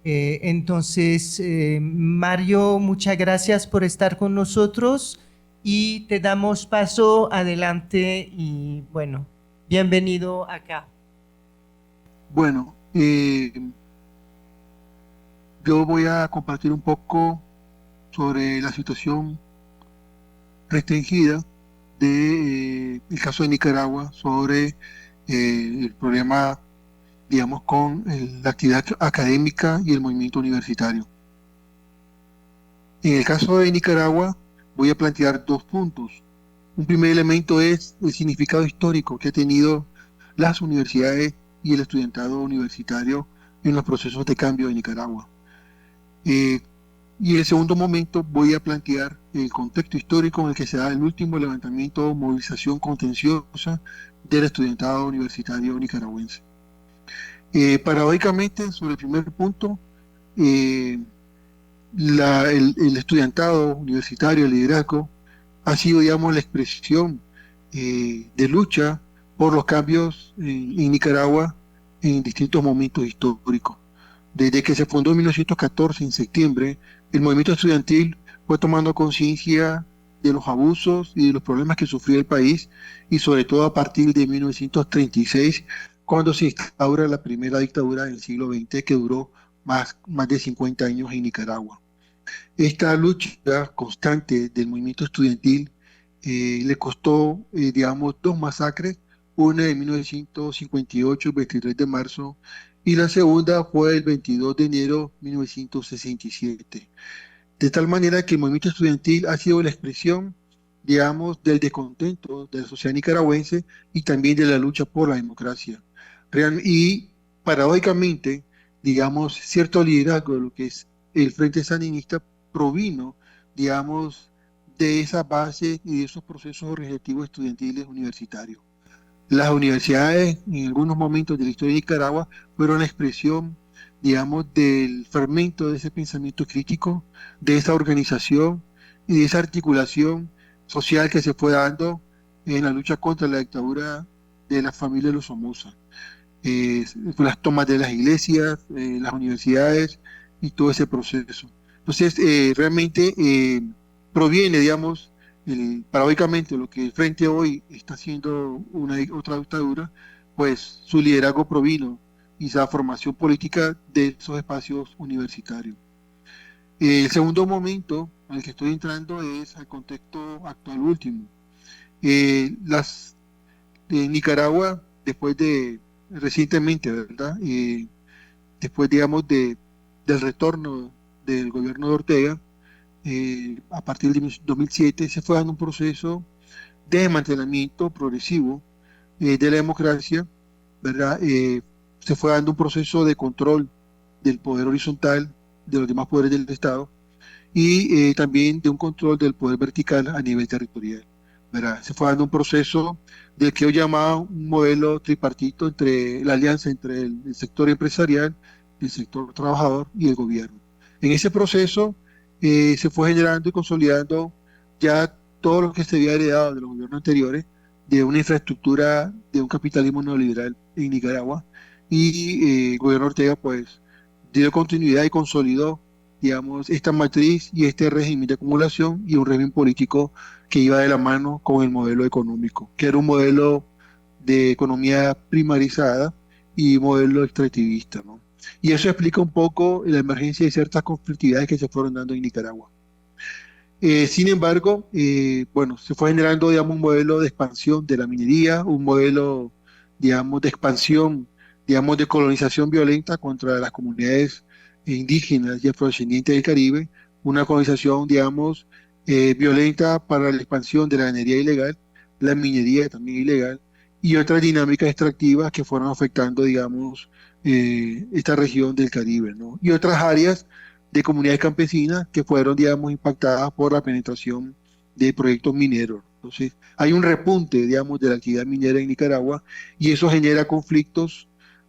Entonces, Mario, muchas gracias por estar con nosotros y te damos paso adelante y bueno, bienvenido acá. Bueno, yo voy a compartir un poco sobre la situación restringida del caso de Nicaragua, sobre el problema, digamos, con la actividad académica y el movimiento universitario. En el caso de Nicaragua voy a plantear dos puntos. Un primer elemento es el significado histórico que ha tenido las universidades y el estudiantado universitario en los procesos de cambio de Nicaragua. Y en el segundo momento voy a plantear el contexto histórico en el que se da el último levantamiento o movilización contenciosa del estudiantado universitario nicaragüense. Paradójicamente, sobre el primer punto, el estudiantado universitario, el liderazgo, ha sido, digamos, la expresión de lucha por los cambios en Nicaragua en distintos momentos históricos. Desde que se fundó en 1914, en septiembre, el movimiento estudiantil fue tomando conciencia de los abusos y de los problemas que sufría el país, y sobre todo a partir de 1936, cuando se instaura la primera dictadura del siglo XX, que duró más de 50 años en Nicaragua. Esta lucha constante del movimiento estudiantil le costó, digamos, dos masacres, una en 1958, el 23 de marzo, y la segunda fue el 22 de enero de 1967. De tal manera que el movimiento estudiantil ha sido la expresión, digamos, del descontento de la sociedad nicaragüense y también de la lucha por la democracia. Y paradójicamente, digamos, cierto liderazgo de lo que es el Frente Sandinista provino, digamos, de esa base y de esos procesos organizativos estudiantiles universitarios. Las universidades, en algunos momentos de la historia de Nicaragua, fueron la expresión, digamos, del fermento de ese pensamiento crítico, de esa organización y de esa articulación social que se fue dando en la lucha contra la dictadura de la familia de los Somoza. Las tomas de las iglesias, las universidades y todo ese proceso. Entonces, realmente proviene, digamos, paradójicamente lo que el Frente hoy está haciendo otra dictadura, pues su liderazgo provino y esa formación política de esos espacios universitarios. El segundo momento al que estoy entrando es al contexto actual último. Nicaragua, recientemente, ¿verdad? Después, digamos, del retorno del gobierno de Ortega, a partir de 2007 se fue dando un proceso de desmantelamiento progresivo de la democracia, ¿verdad? Se fue dando un proceso de control del poder horizontal de los demás poderes del Estado y también de un control del poder vertical a nivel territorial, ¿verdad? Se fue dando un proceso del que yo llamaba un modelo tripartito entre la alianza entre el sector empresarial, el sector trabajador y el gobierno. En ese proceso se fue generando y consolidando ya todo lo que se había heredado de los gobiernos anteriores, de una infraestructura de un capitalismo neoliberal en Nicaragua, y el gobierno Ortega pues dio continuidad y consolidó, digamos, esta matriz y este régimen de acumulación y un régimen político que iba de la mano con el modelo económico, que era un modelo de economía primarizada y modelo extractivista, ¿no? Y eso explica un poco la emergencia de ciertas conflictividades que se fueron dando en Nicaragua. Sin embargo, bueno, se fue generando, digamos, un modelo de expansión de la minería, un modelo, digamos, de expansión, digamos, de colonización violenta contra las comunidades indígenas y afrodescendientes del Caribe, una colonización, digamos, violenta para la expansión de la ganadería ilegal, la minería también ilegal, y otras dinámicas extractivas que fueron afectando, digamos, esta región del Caribe, ¿no? Y otras áreas de comunidades campesinas que fueron, digamos, impactadas por la penetración de proyectos mineros. Entonces, hay un repunte, digamos, de la actividad minera en Nicaragua y eso genera conflictos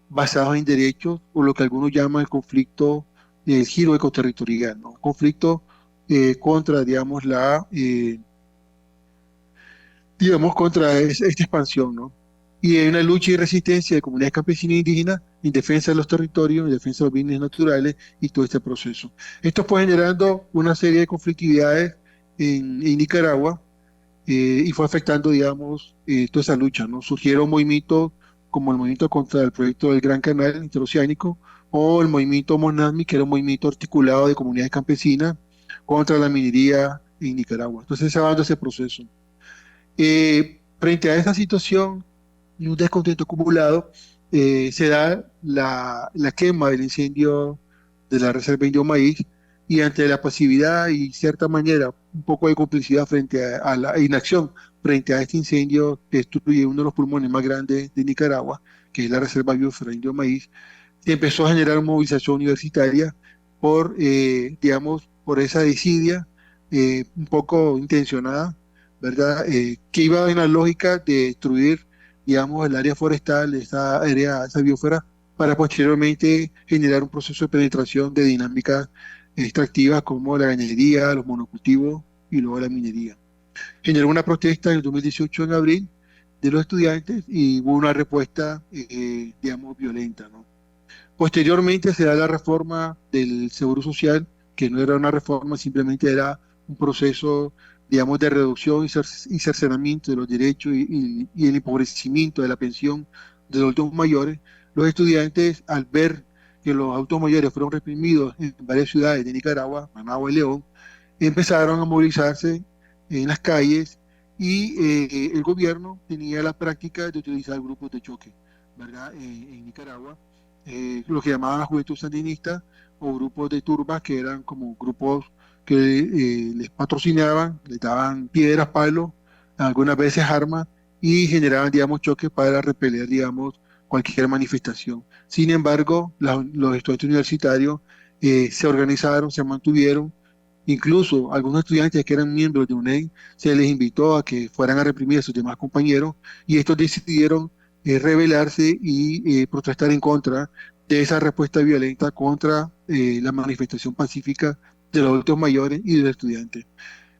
basados en derechos, o lo que algunos llaman el conflicto del giro ecoterritorial, ¿no? Conflicto contra, digamos, contra esta expansión, ¿no? Y hay una lucha y resistencia de comunidades campesinas e indígenas en defensa de los territorios, en defensa de los bienes naturales y todo este proceso. Esto fue generando una serie de conflictividades en Nicaragua, y fue afectando, digamos, toda esa lucha, ¿no? Surgieron movimientos como el movimiento contra el proyecto del Gran Canal Interoceánico o el movimiento Monami, que era un movimiento articulado de comunidades campesinas contra la minería en Nicaragua. Entonces se va dando ese proceso. Frente a esta situación y un descontento acumulado, se da la quema del incendio de la Reserva Indio Maíz, y ante la pasividad y cierta manera un poco de complicidad frente a la inacción frente a este incendio que destruye uno de los pulmones más grandes de Nicaragua, que es la Reserva Biosfera Indio Maíz, se empezó a generar una movilización universitaria digamos, por esa desidia un poco intencionada, ¿verdad? Que iba en la lógica de destruir, digamos, el área forestal, esa área, esa biosfera, para posteriormente generar un proceso de penetración de dinámicas extractivas como la ganadería, los monocultivos y luego la minería. Generó una protesta en el 2018, en abril, de los estudiantes, y hubo una respuesta, digamos, violenta, ¿no? Posteriormente se da la reforma del Seguro Social, que no era una reforma, simplemente era un proceso, digamos, de reducción y cercenamiento de los derechos y el empobrecimiento de la pensión de los adultos mayores. Los estudiantes, al ver que los adultos mayores fueron reprimidos en varias ciudades de Nicaragua, Managua y León, empezaron a movilizarse en las calles, y el gobierno tenía la práctica de utilizar grupos de choque, ¿verdad? En Nicaragua, lo que llamaban la Juventud Sandinista, o grupos de turbas, que eran como grupos que les patrocinaban, les daban piedras, palos, algunas veces armas, y generaban, digamos, choques para repeler, digamos, cualquier manifestación. Sin embargo, los estudiantes universitarios se organizaron, se mantuvieron. Incluso algunos estudiantes que eran miembros de UNED se les invitó a que fueran a reprimir a sus demás compañeros, y estos decidieron rebelarse y protestar en contra de esa respuesta violenta contra la manifestación pacífica de los adultos mayores y de los estudiantes.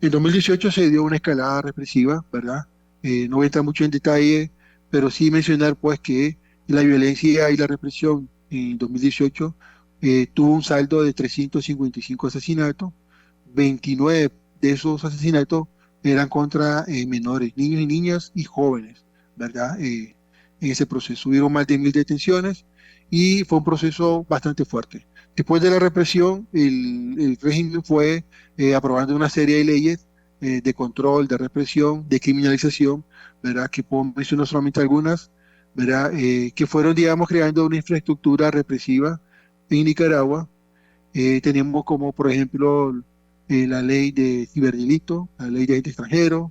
En 2018 se dio una escalada represiva, ¿verdad? No voy a entrar mucho en detalle, pero sí mencionar pues que la violencia y la represión en 2018 tuvo un saldo de 355 asesinatos. 29 de esos asesinatos eran contra menores, niños y niñas y jóvenes, ¿verdad? En ese proceso hubieron más de 1000 detenciones, y fue un proceso bastante fuerte. Después de la represión, el régimen fue aprobando una serie de leyes de control, de represión, de criminalización, ¿verdad? Que puedo mencionar solamente algunas, ¿verdad? Que fueron, digamos, creando una infraestructura represiva en Nicaragua. Tenemos como, por ejemplo, la ley de ciberdelito, la ley de agente extranjero,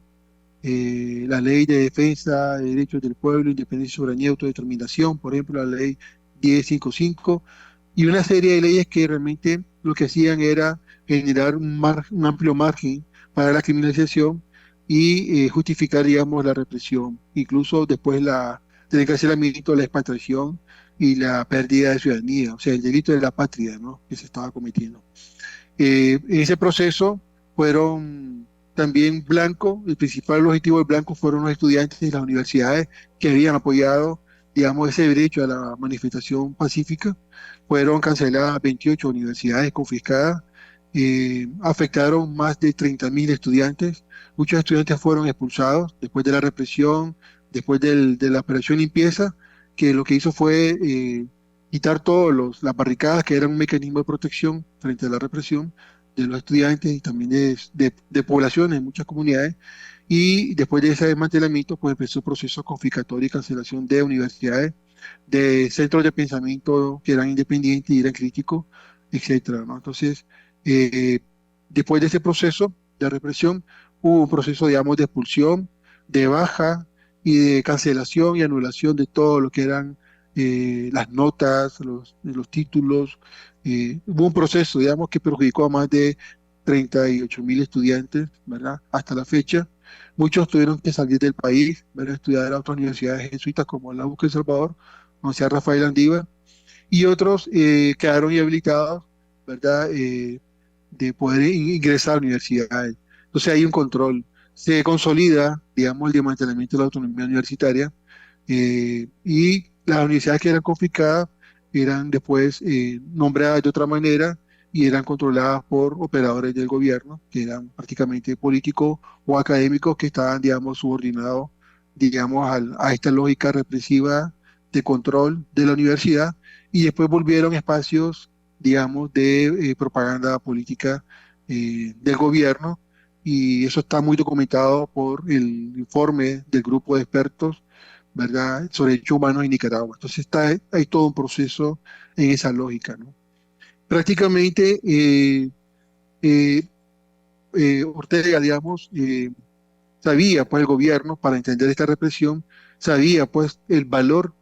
la ley de defensa de derechos del pueblo, independencia, soberanía y autodeterminación, por ejemplo, la ley 1055, y una serie de leyes que realmente lo que hacían era generar un amplio margen para la criminalización y justificar, digamos, la represión, incluso después del encarcelamiento, la expatriación y la pérdida de ciudadanía, o sea, el delito de la patria, ¿no?, que se estaba cometiendo. En ese proceso fueron también blancos, el principal objetivo del blanco fueron los estudiantes de las universidades que habían apoyado, digamos, ese derecho a la manifestación pacífica. Fueron canceladas 28 universidades, confiscadas, afectaron más de 30.000 estudiantes. Muchos estudiantes fueron expulsados después de la represión, después de la operación limpieza, que lo que hizo fue quitar todas las barricadas, que eran un mecanismo de protección frente a la represión de los estudiantes y también de poblaciones en muchas comunidades. Y después de ese desmantelamiento, pues empezó el proceso confiscatorio y cancelación de universidades, de centros de pensamiento que eran independientes y eran críticos, etcétera, ¿no? Entonces, eh, después de ese proceso de represión, hubo un proceso, digamos, de expulsión, de baja y de cancelación y anulación de todo lo que eran las notas, los títulos. Hubo un proceso, digamos, que perjudicó a más de 38.000 estudiantes, ¿verdad? Hasta la fecha. Muchos tuvieron que salir del país, ¿verdad? Estudiar a otras universidades jesuitas como la UCA El Salvador Universidad Rafael Andívar, y otros quedaron inhabilitados, ¿verdad? De poder ingresar a universidades. Entonces hay un control. Se consolida, digamos, el desmantelamiento de la autonomía universitaria, y las universidades que eran confiscadas eran después nombradas de otra manera y eran controladas por operadores del gobierno, que eran prácticamente políticos o académicos que estaban, digamos, subordinados, digamos, a esta lógica represiva de control de la universidad, y después volvieron espacios, digamos, de propaganda política del gobierno, y eso está muy documentado por el informe del grupo de expertos, ¿verdad?, sobre derechos humanos en Nicaragua. Entonces hay todo un proceso en esa lógica, ¿no? Prácticamente eh, Ortega, digamos, sabía, pues el gobierno, para entender esta represión, sabía pues el valor,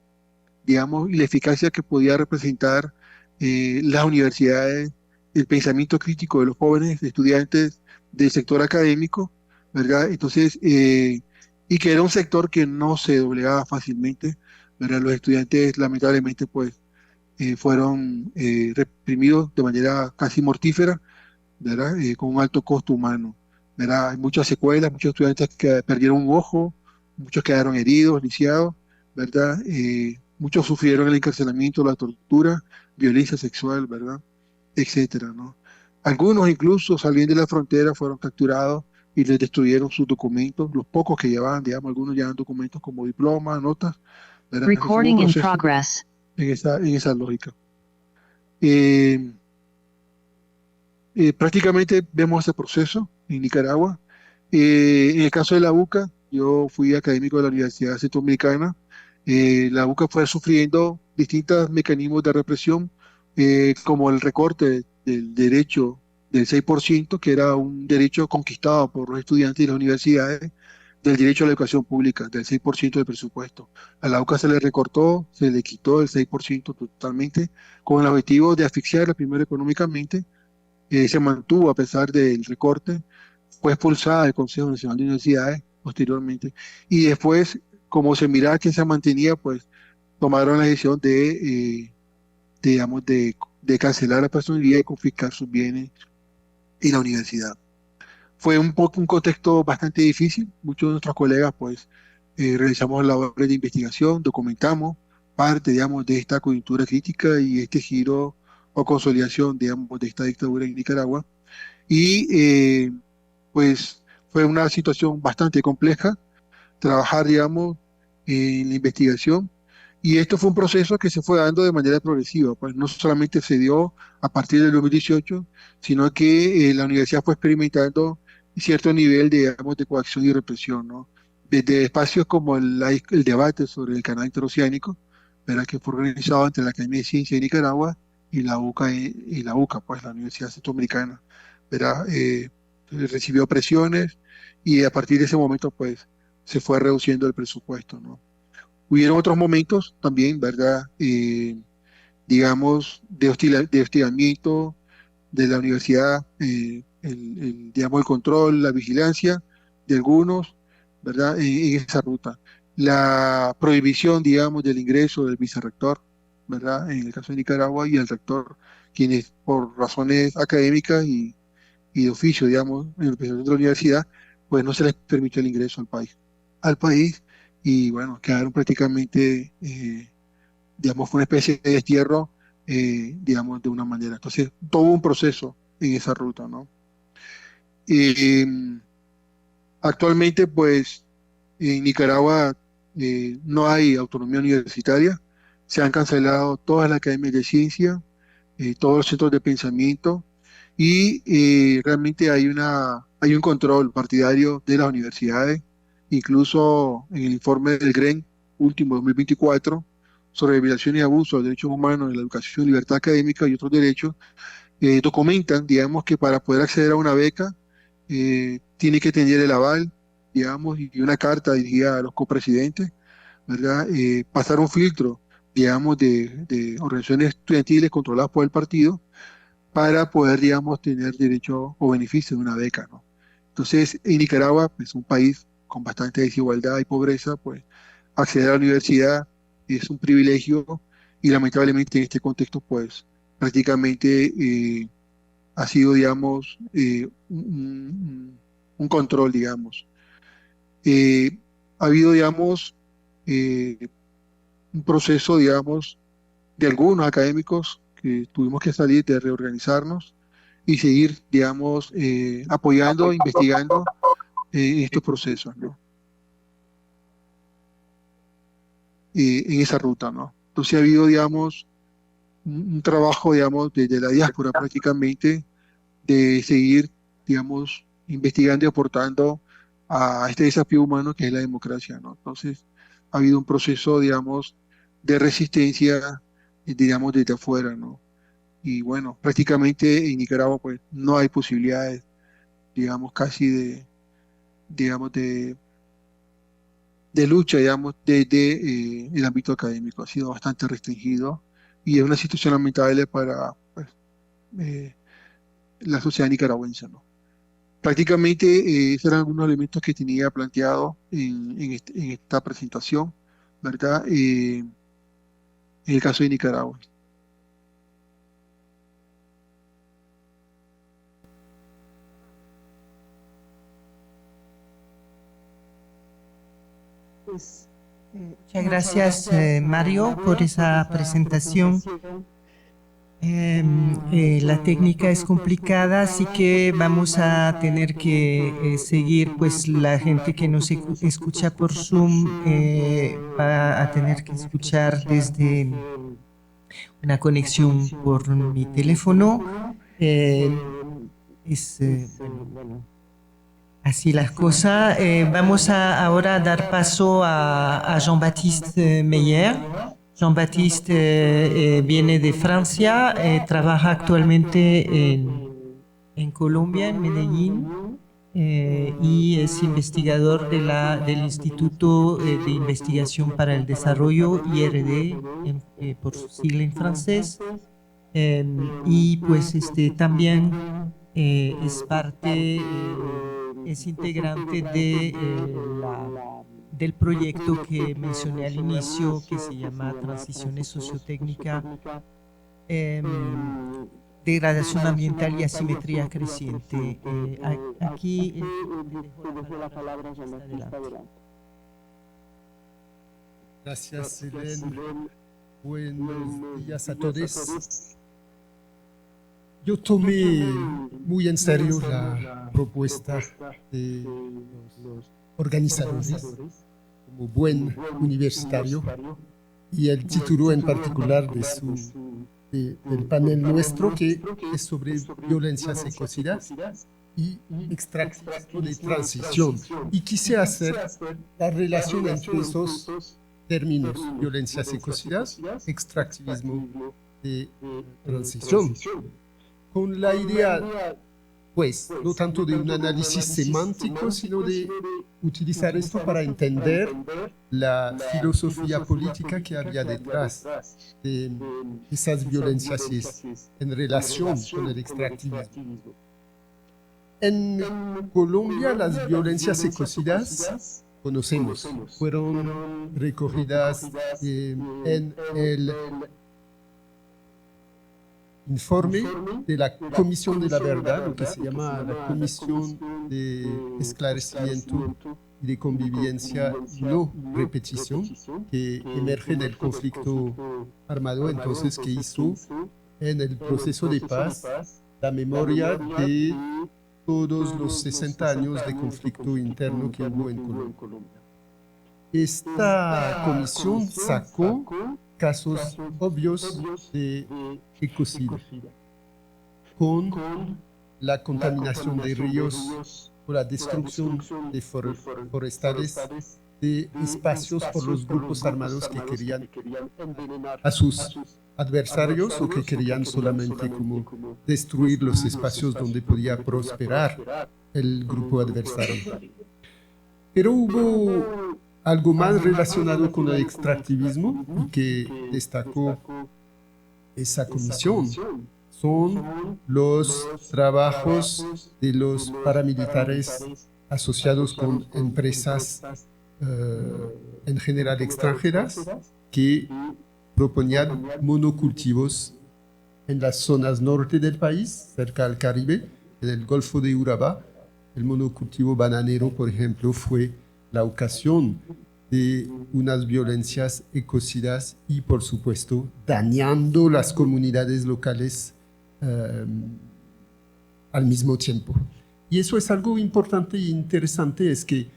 digamos, y la eficacia que podía representar las universidades, el pensamiento crítico de los jóvenes estudiantes del sector académico, ¿verdad? Entonces, y que era un sector que no se doblegaba fácilmente, ¿verdad? Los estudiantes, lamentablemente, pues, fueron reprimidos de manera casi mortífera, ¿verdad? Con un alto costo humano, ¿verdad? Hay muchas secuelas, muchos estudiantes que perdieron un ojo, muchos quedaron heridos, lisiados, ¿verdad? Muchos sufrieron el encarcelamiento, la tortura, violencia sexual, ¿verdad? Etcétera, ¿no? Algunos incluso saliendo de la frontera fueron capturados y les destruyeron sus documentos, los pocos que llevaban, digamos, algunos llevaban documentos como diplomas, notas, ¿verdad? Entonces, hubo un Recording in proceso progress. en esa lógica. Prácticamente vemos ese proceso en Nicaragua. En el caso de la UCA, yo fui académico de la Universidad Centroamericana. La UCA fue sufriendo distintos mecanismos de represión, como el recorte del derecho del 6%, que era un derecho conquistado por los estudiantes y las universidades, del derecho a la educación pública, del 6% del presupuesto. A la UCA se le recortó, se le quitó el 6% totalmente, con el objetivo de asfixiarla primero económicamente. Se mantuvo a pesar del recorte, fue expulsada del Consejo Nacional de Universidades posteriormente, y después, como se miraba que se mantenía, pues tomaron la decisión digamos, de cancelar la personería y confiscar sus bienes y la universidad. Fue un contexto bastante difícil. Muchos de nuestros colegas, pues, realizamos labores de investigación, documentamos parte, digamos, de esta coyuntura crítica y este giro o consolidación, digamos, de esta dictadura en Nicaragua. Y pues fue una situación bastante compleja trabajar, digamos, en la investigación. Y esto fue un proceso que se fue dando de manera progresiva, pues no solamente se dio a partir del 2018, sino que la universidad fue experimentando cierto nivel, digamos, de coacción y represión, ¿no? Desde espacios como el debate sobre el canal interoceánico, ¿verdad?, que fue organizado entre la Academia de Ciencias de Nicaragua y la UCA, pues la Universidad Centroamericana, ¿verdad? Recibió presiones y a partir de ese momento, pues, se fue reduciendo el presupuesto, ¿no? Hubieron otros momentos también, ¿verdad? Digamos, de hostigamiento de la universidad, digamos, el control, la vigilancia de algunos, ¿verdad? En esa ruta. La prohibición, digamos, del ingreso del vicerrector, ¿verdad? En el caso de Nicaragua, y el rector, quienes por razones académicas y de oficio, digamos, en el presidente de la universidad, pues no se les permitió el ingreso al país, y bueno, quedaron prácticamente, digamos, fue una especie de destierro, digamos, de una manera. Entonces, todo un proceso en esa ruta, ¿no? Eh, Actualmente, pues, en Nicaragua no hay autonomía universitaria, se han cancelado todas las academias de ciencia, todos los centros de pensamiento, y realmente hay un control partidario de las universidades. Incluso en el informe del GREN último 2024 sobre violaciones y abusos de derechos humanos en la educación, libertad académica y otros derechos, documentan, digamos, que para poder acceder a una beca tiene que tener el aval, digamos, y una carta dirigida a los copresidentes, ¿verdad? Pasar un filtro, digamos, de organizaciones estudiantiles controladas por el partido para poder, digamos, tener derecho o beneficio de una beca, ¿no? Entonces, en Nicaragua, pues un país con bastante desigualdad y pobreza, pues acceder a la universidad es un privilegio y lamentablemente en este contexto pues prácticamente ha sido, digamos, un control, digamos. Ha habido, digamos, un proceso, digamos, de algunos académicos que tuvimos que salir de reorganizarnos y seguir, digamos, apoyando, investigando estos procesos, ¿no? En esa ruta, ¿no? Entonces ha habido, digamos, un trabajo, digamos, desde la diáspora prácticamente de seguir, digamos, investigando y aportando a este desafío humano que es la democracia, ¿no? Entonces ha habido un proceso, digamos, de resistencia, digamos, desde afuera, ¿no? Y bueno, prácticamente en Nicaragua pues no hay posibilidades, digamos, casi digamos, de lucha, digamos, desde el ámbito académico. Ha sido bastante restringido y es una situación lamentable para pues, eh, la sociedad nicaragüense, ¿no? Prácticamente esos eran algunos elementos que tenía planteado en esta presentación, ¿verdad? En el caso de Nicaragua. Muchas gracias, Mario, por esa presentación. La técnica es complicada, así que vamos a tener que seguir, pues la gente que nos escucha por Zoom va a tener que escuchar desde una conexión por mi teléfono. Bueno, así las cosas. Vamos a ahora dar paso a Jean-Baptiste Meyer. Jean-Baptiste viene de Francia, trabaja actualmente en Colombia, en Medellín, y es investigador del Instituto de Investigación para el Desarrollo, IRD, por su sigla en francés, y pues también es parte, es integrante del proyecto que mencioné al inicio, que se llama Transiciones Sociotécnicas, Degradación Ambiental y Asimetría Creciente. Aquí le dejo la palabra. Adelante. Gracias, Helen. Buenos días a todos. Yo tomé muy en serio la propuesta de los organizadores como buen universitario y el título en particular del panel nuestro, que es sobre violencias ecocidas y extractivismo de transición. Y quise hacer la relación entre esos términos, violencias ecocidas, extractivismo de transición, con la idea, pues, no tanto de un análisis semántico, sino de utilizar esto para entender la filosofía política que había detrás de esas violencias en relación con el extractivismo. En Colombia, las violencias ecocidas, conocemos, fueron recogidas en el informe de la Comisión de la Verdad, lo que se llama la Comisión de Esclarecimiento y de Convivencia y No Repetición, que emerge del conflicto armado, entonces, que hizo en el proceso de paz la memoria de todos los 60 años de conflicto interno que hubo en Colombia. Esta comisión sacó casos obvios de ecocidio, con la contaminación de ríos o la destrucción de forestales, de espacios por los grupos armados que querían envenenar a sus adversarios o que querían solamente como destruir los espacios donde podía prosperar el grupo adversario. Pero hubo algo más relacionado con el extractivismo y que destacó esa comisión. Son los trabajos de los paramilitares asociados con empresas en general extranjeras que proponían monocultivos en las zonas norte del país, cerca al Caribe, en el Golfo de Urabá. El monocultivo bananero, por ejemplo, fue la ocasión de unas violencias ecocidas y, por supuesto, dañando las comunidades locales al mismo tiempo. Y eso es algo importante e interesante, es que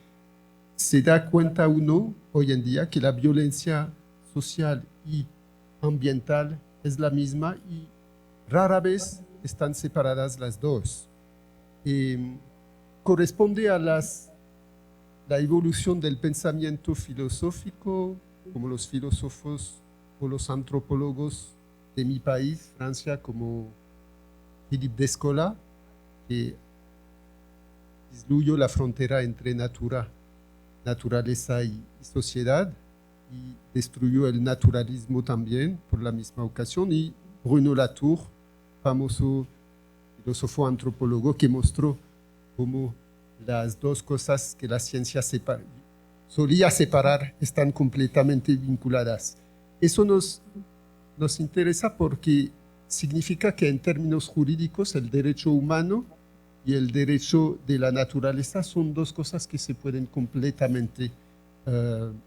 se da cuenta uno hoy en día que la violencia social y ambiental es la misma y rara vez están separadas las dos. Corresponde a la evolución del pensamiento filosófico, como los filósofos o los antropólogos de mi país, Francia, como Philippe Descola, que disluyó la frontera entre naturaleza y sociedad, y destruyó el naturalismo también por la misma ocasión, y Bruno Latour, famoso filósofo antropólogo, que mostró cómo las dos cosas que la ciencia solía separar están completamente vinculadas. Eso nos interesa porque significa que en términos jurídicos el derecho humano y el derecho de la naturaleza son dos cosas que se pueden completamente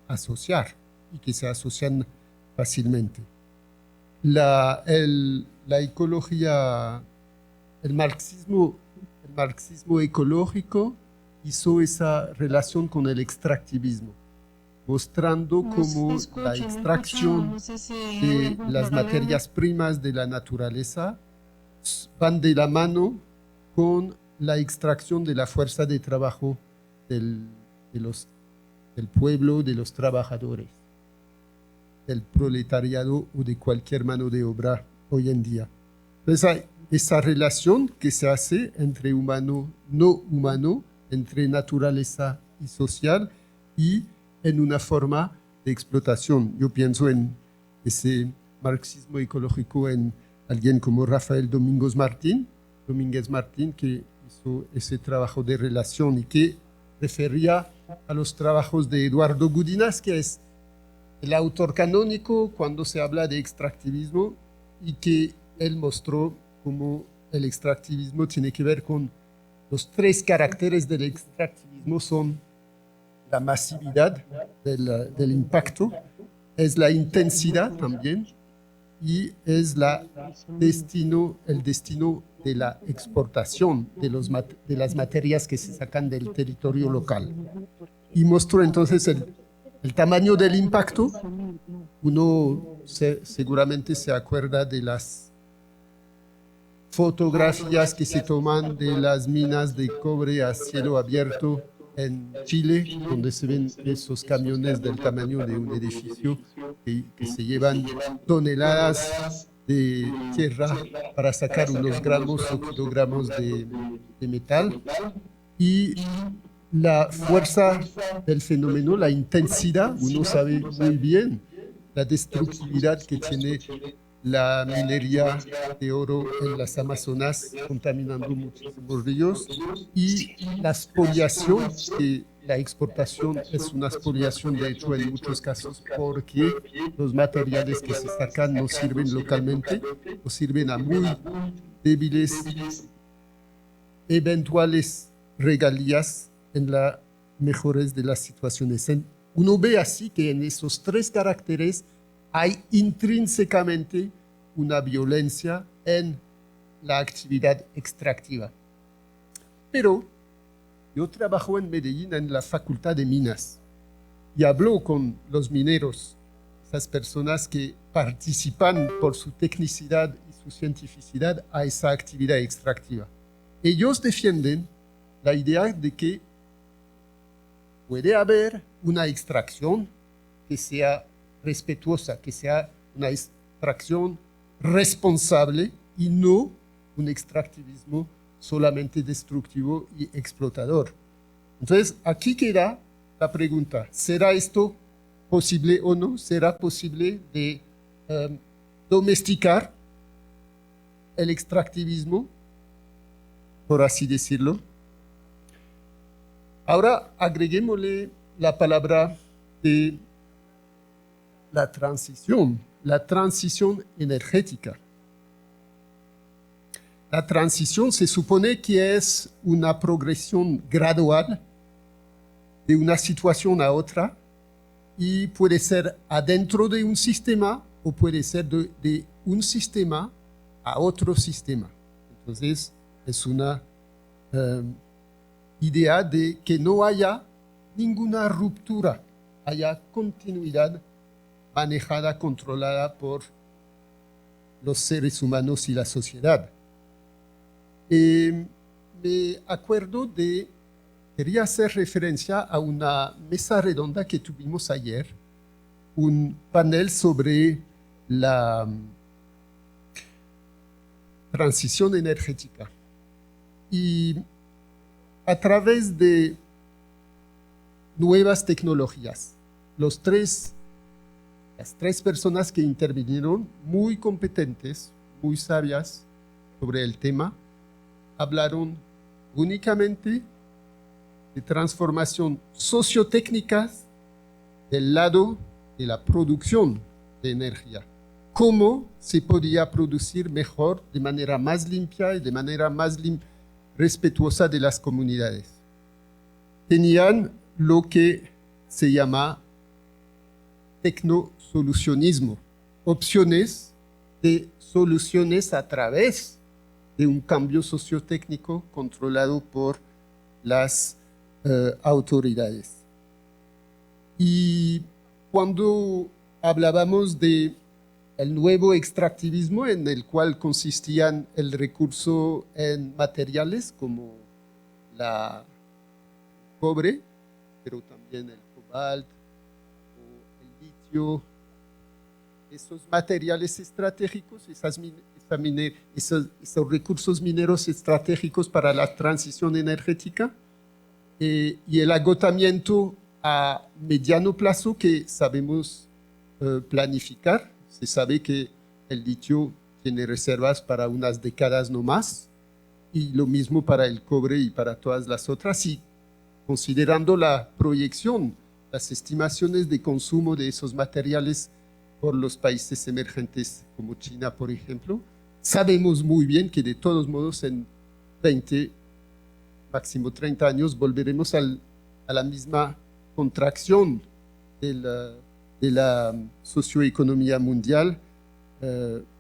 asociar y que se asocian fácilmente. La ecología, el marxismo ecológico hizo esa relación con el extractivismo, mostrando cómo la extracción de las materias primas de la naturaleza van de la mano con la extracción de la fuerza de trabajo del pueblo, de los trabajadores, del proletariado o de cualquier mano de obra hoy en día. Entonces hay esa relación que se hace entre humano, no humano, entre naturaleza y social, y en una forma de explotación. Yo pienso en ese marxismo ecológico en alguien como Rafael Domínguez Martín, que hizo ese trabajo de relación y que refería a los trabajos de Eduardo Gudinas, que es el autor canónico cuando se habla de extractivismo, y que él mostró cómo el extractivismo tiene que ver con los tres caracteres del extractivismo: son la masividad del impacto, es la intensidad también, y es el destino de la exportación de las materias que se sacan del territorio local. Y mostró entonces el tamaño del impacto. Uno seguramente se acuerda de las fotografías que se toman de las minas de cobre a cielo abierto en Chile, donde se ven esos camiones del tamaño de un edificio que se llevan toneladas de tierra para sacar unos gramos o kilogramos de metal. Y la fuerza del fenómeno, la intensidad, uno sabe muy bien la destructividad que tiene la minería de oro en las Amazonas, contaminando muchísimos ríos, y la expoliación, que la exportación es una expoliación, de hecho, en muchos casos, porque los materiales que se sacan no sirven localmente, o sirven a muy débiles eventuales regalías en las mejores de las situaciones. Uno ve así que en esos tres caracteres hay intrínsecamente una violencia en la actividad extractiva. Pero yo trabajo en Medellín en la Facultad de Minas y hablo con los mineros, esas personas que participan por su tecnicidad y su cientificidad a esa actividad extractiva. Ellos defienden la idea de que puede haber una extracción que sea respetuosa, que sea una extracción responsable y no un extractivismo solamente destructivo y explotador. Entonces, aquí queda la pregunta: ¿será esto posible o no? ¿Será posible de domesticar el extractivismo, por así decirlo? Ahora agreguémosle la palabra de la transición energética. La transición se supone que es una progresión gradual de una situación a otra y puede ser adentro de un sistema o puede ser de un sistema a otro sistema. Entonces, es una idea de que no haya ninguna ruptura, haya continuidad manejada, controlada por los seres humanos y la sociedad. Me acuerdo quería hacer referencia a una mesa redonda que tuvimos ayer, un panel sobre la transición energética. Y a través de nuevas tecnologías, las tres personas que intervinieron, muy competentes, muy sabias sobre el tema, hablaron únicamente de transformación sociotécnica del lado de la producción de energía. Cómo se podía producir mejor, de manera más limpia y de manera más respetuosa de las comunidades. Tenían lo que se llama tecnosolucionismo, opciones de soluciones a través de un cambio sociotécnico controlado por las autoridades. Y cuando hablábamos de el nuevo extractivismo, en el cual consistían el recurso en materiales como el cobre, pero también el cobalto o el litio, esos materiales estratégicos, esos recursos mineros estratégicos para la transición energética, y el agotamiento a mediano plazo que sabemos planificar. Se sabe que el litio tiene reservas para unas décadas no más, y lo mismo para el cobre y para todas las otras. Y considerando la proyección, las estimaciones de consumo de esos materiales por los países emergentes como China, por ejemplo, sabemos muy bien que de todos modos en 20, máximo 30 años volveremos a la misma contracción de la socioeconomía mundial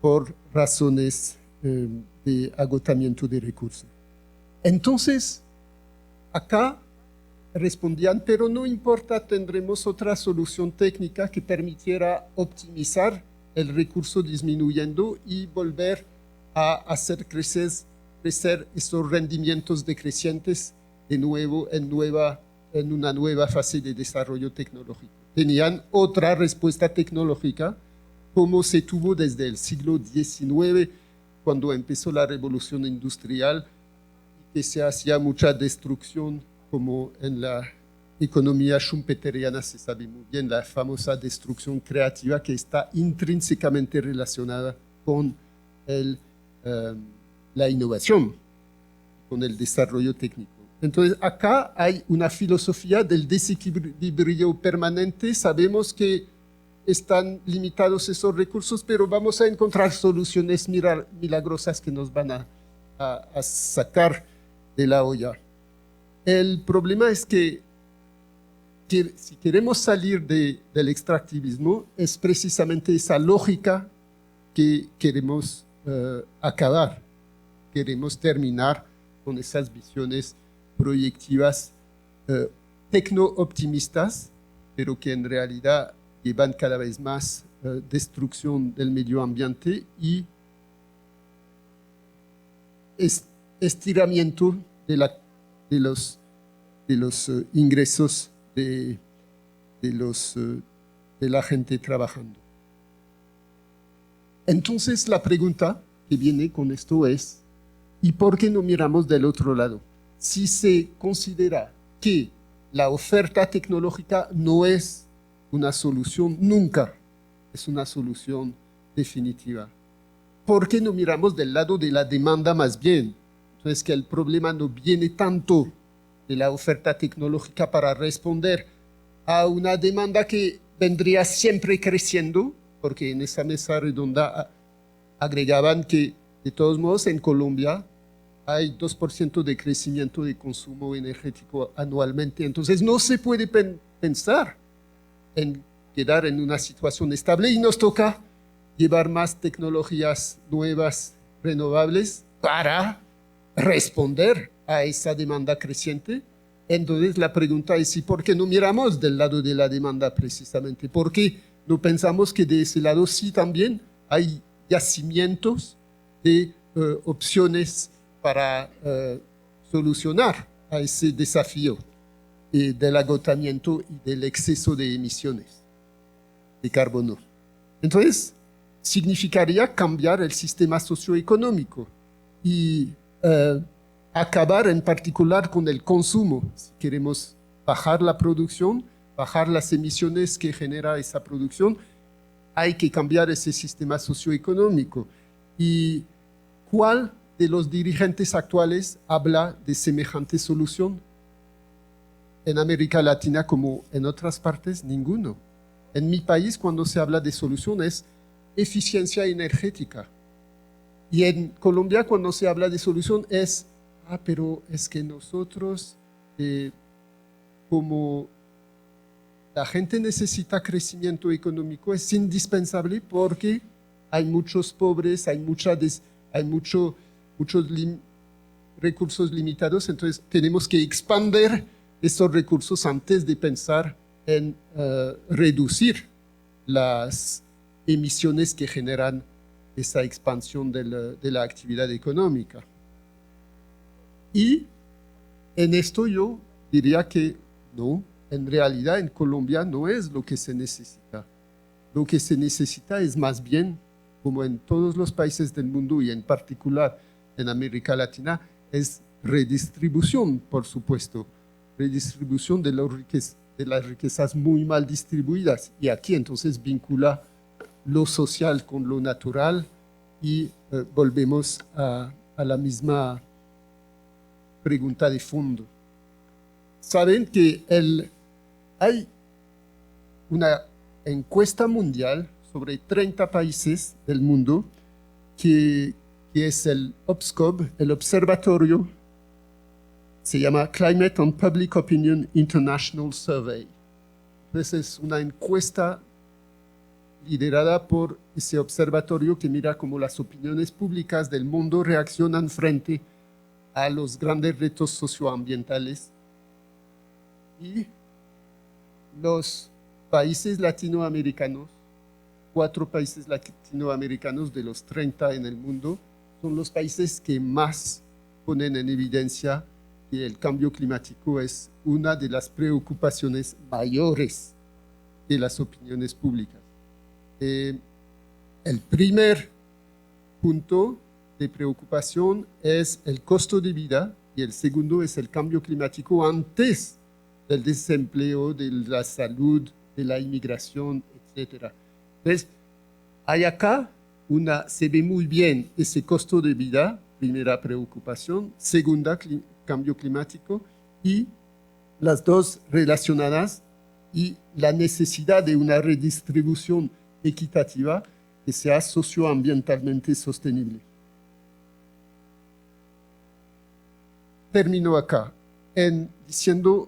por razones de agotamiento de recursos. Entonces, acá respondían, pero no importa, tendremos otra solución técnica que permitiera optimizar el recurso disminuyendo y volver a hacer crecer esos rendimientos decrecientes de nuevo en una nueva fase de desarrollo tecnológico. Tenían otra respuesta tecnológica, como se tuvo desde el siglo XIX, cuando empezó la revolución industrial, y que se hacía mucha destrucción, como en la economía schumpeteriana se sabe muy bien, la famosa destrucción creativa que está intrínsecamente relacionada con la innovación, con el desarrollo técnico. Entonces, acá hay una filosofía del desequilibrio permanente. Sabemos que están limitados esos recursos, pero vamos a encontrar soluciones milagrosas que nos van a sacar de la olla. El problema es que si queremos salir del extractivismo, es precisamente esa lógica que queremos acabar. Queremos terminar con esas visiones proyectivas tecno-optimistas, pero que en realidad llevan cada vez más destrucción del medio ambiente y estiramiento de los ingresos de la gente trabajando. Entonces la pregunta que viene con esto es, ¿y por qué no miramos del otro lado? Si se considera que la oferta tecnológica no es una solución, nunca es una solución definitiva, ¿por qué no miramos del lado de la demanda más bien? Entonces, que el problema no viene tanto de la oferta tecnológica para responder a una demanda que vendría siempre creciendo, porque en esa mesa redonda agregaban que, de todos modos, en Colombia hay 2% de crecimiento de consumo energético anualmente. Entonces, no se puede pensar en quedar en una situación estable y nos toca llevar más tecnologías nuevas, renovables, para responder a esa demanda creciente. Entonces, la pregunta es, ¿y por qué no miramos del lado de la demanda precisamente? ¿Por qué no pensamos que de ese lado sí también hay yacimientos de opciones para solucionar a ese desafío del agotamiento y del exceso de emisiones de carbono? Entonces, significaría cambiar el sistema socioeconómico y acabar en particular con el consumo. Si queremos bajar la producción, bajar las emisiones que genera esa producción, hay que cambiar ese sistema socioeconómico. ¿Y cuál de los dirigentes actuales habla de semejante solución? En América Latina, como en otras partes, ninguno. En mi país, cuando se habla de solución, es eficiencia energética. Y en Colombia, cuando se habla de solución, es, pero es que nosotros, como la gente necesita crecimiento económico, es indispensable porque hay muchos pobres, hay muchos recursos limitados, entonces tenemos que expandir esos recursos antes de pensar en reducir las emisiones que generan esa expansión de la actividad económica. Y en esto yo diría que no, en realidad en Colombia no es lo que se necesita. Lo que se necesita es más bien, como en todos los países del mundo y en particular en América Latina, es redistribución, por supuesto, redistribución de las riquezas muy mal distribuidas. Y aquí entonces vincula lo social con lo natural y volvemos a la misma pregunta de fondo. Saben que hay una encuesta mundial sobre 30 países del mundo que es el OPSCOB, el observatorio, se llama Climate and Public Opinion International Survey. Entonces es una encuesta liderada por ese observatorio que mira cómo las opiniones públicas del mundo reaccionan frente a los grandes retos socioambientales. Y los países latinoamericanos, 4 países latinoamericanos de los 30 en el mundo, son los países que más ponen en evidencia que el cambio climático es una de las preocupaciones mayores de las opiniones públicas. El primer punto de preocupación es el costo de vida y el segundo es el cambio climático antes del desempleo, de la salud, de la inmigración, etc. Entonces, hay acá se ve muy bien ese costo de vida, primera preocupación, segunda, cambio climático, y las dos relacionadas y la necesidad de una redistribución equitativa que sea socioambientalmente sostenible. Termino acá diciendo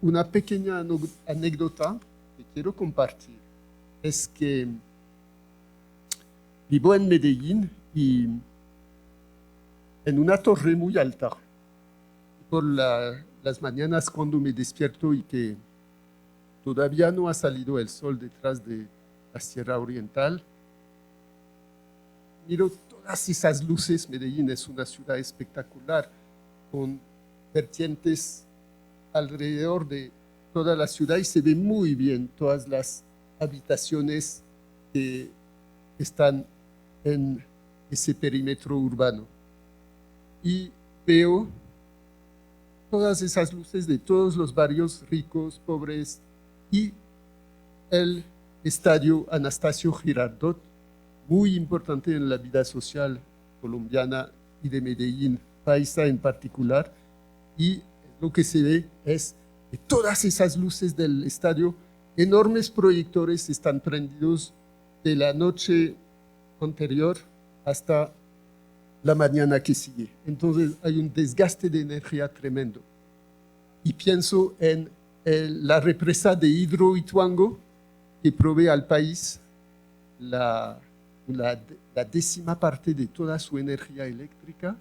una pequeña anécdota que quiero compartir. Es que vivo en Medellín y en una torre muy alta. Por las mañanas cuando me despierto y que todavía no ha salido el sol detrás de la Sierra Oriental, miro todas esas luces. Medellín es una ciudad espectacular, con vertientes alrededor de toda la ciudad y se ve muy bien todas las habitaciones que están en ese perímetro urbano. Y veo todas esas luces de todos los barrios ricos, pobres, y el estadio Anastasio Girardot, muy importante en la vida social colombiana y de Medellín, paisa en particular, y lo que se ve es que todas esas luces del estadio enormes proyectores están prendidos de la noche anterior hasta la mañana que sigue. Entonces hay un desgaste de energía tremendo. Y pienso en la represa de Hidro Ituango, que provee al país la 10ª parte de toda su energía eléctrica,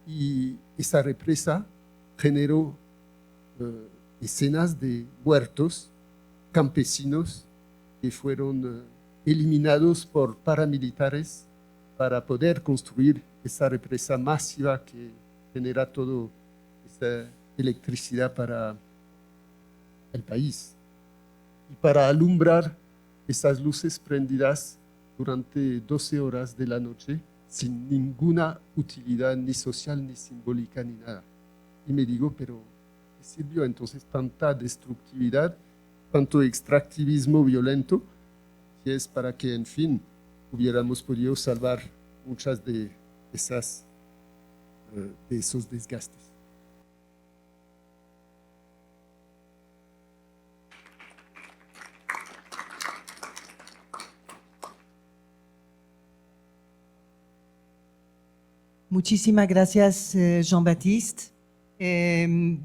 y esa represa generó escenas de muertos campesinos que fueron eliminados por paramilitares para poder construir esa represa masiva que genera toda esa electricidad para el país. Y para alumbrar esas luces prendidas durante 12 horas de la noche sin ninguna utilidad ni social, ni simbólica, ni nada. Y me digo, pero ¿qué sirvió entonces tanta destructividad, tanto extractivismo violento, que es para que, en fin, hubiéramos podido salvar muchas de esos desgastes? Muchísimas gracias, Jean-Baptiste.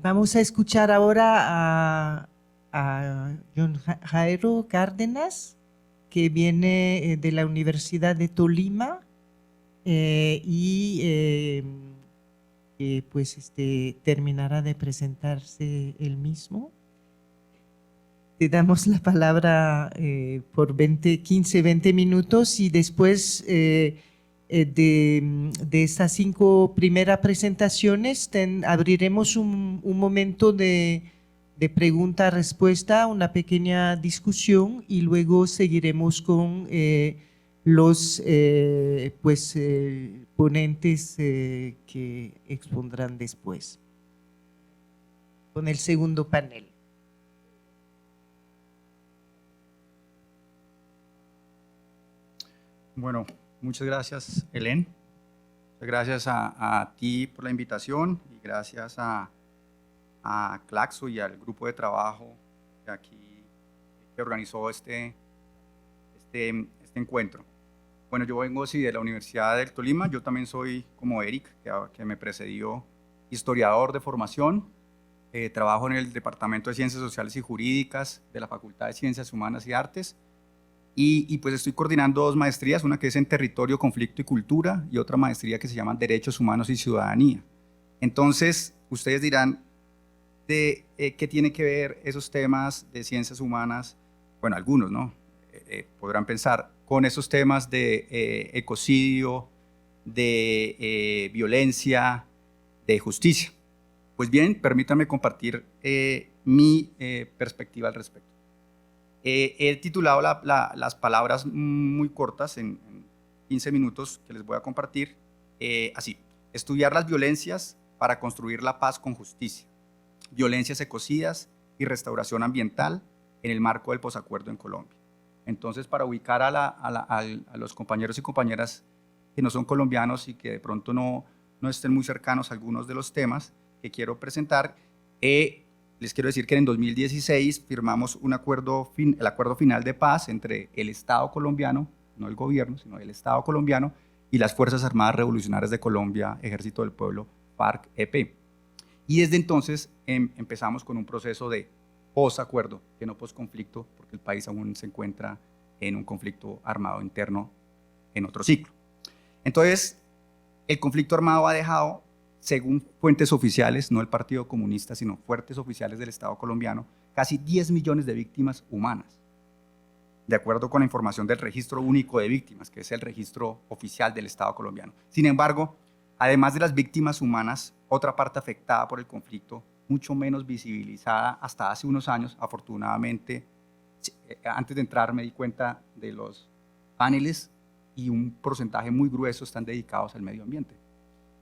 Vamos a escuchar ahora a John Jairo Cárdenas, que viene de la Universidad de Tolima y pues terminará de presentarse él mismo. Te damos la palabra por 15, 20 minutos y después de estas 5 primeras presentaciones abriremos un momento de pregunta-respuesta, una pequeña discusión y luego seguiremos con los ponentes que expondrán después, con el segundo panel. Bueno, muchas gracias, Helen. Muchas gracias a ti por la invitación y gracias a Claxo y al grupo de trabajo que organizó este encuentro. Bueno, yo vengo de la Universidad del Tolima. Yo también soy, como Eric, que me precedió, historiador de formación. Trabajo en el Departamento de Ciencias Sociales y Jurídicas de la Facultad de Ciencias Humanas y Artes. Y pues estoy coordinando 2 maestrías, una que es en Territorio, Conflicto y Cultura y otra maestría que se llama Derechos Humanos y Ciudadanía. Entonces, ustedes dirán, ¿qué tiene que ver esos temas de ciencias humanas? Bueno, algunos, ¿no? Podrán pensar con esos temas de ecocidio, de violencia, de justicia. Pues bien, permítanme compartir mi perspectiva al respecto. He titulado las palabras muy cortas en 15 minutos que les voy a compartir así: estudiar las violencias para construir la paz con justicia, violencias ecocidas y restauración ambiental en el marco del posacuerdo en Colombia. Entonces, para ubicar a los compañeros y compañeras que no son colombianos y que de pronto no estén muy cercanos a algunos de los temas que quiero presentar, les quiero decir que en 2016 firmamos el acuerdo final de paz entre el Estado colombiano, no el gobierno, sino el Estado colombiano, y las Fuerzas Armadas Revolucionarias de Colombia, Ejército del Pueblo, FARC-EP. Y desde entonces empezamos con un proceso de posacuerdo, que no posconflicto, porque el país aún se encuentra en un conflicto armado interno en otro ciclo. Entonces, el conflicto armado ha dejado, según fuentes oficiales, no el Partido Comunista, sino fuentes oficiales del Estado colombiano, casi 10 millones de víctimas humanas, de acuerdo con la información del Registro Único de Víctimas, que es el registro oficial del Estado colombiano. Sin embargo, además de las víctimas humanas, otra parte afectada por el conflicto, mucho menos visibilizada hasta hace unos años, afortunadamente, antes de entrar me di cuenta de los paneles y un porcentaje muy grueso están dedicados al medio ambiente.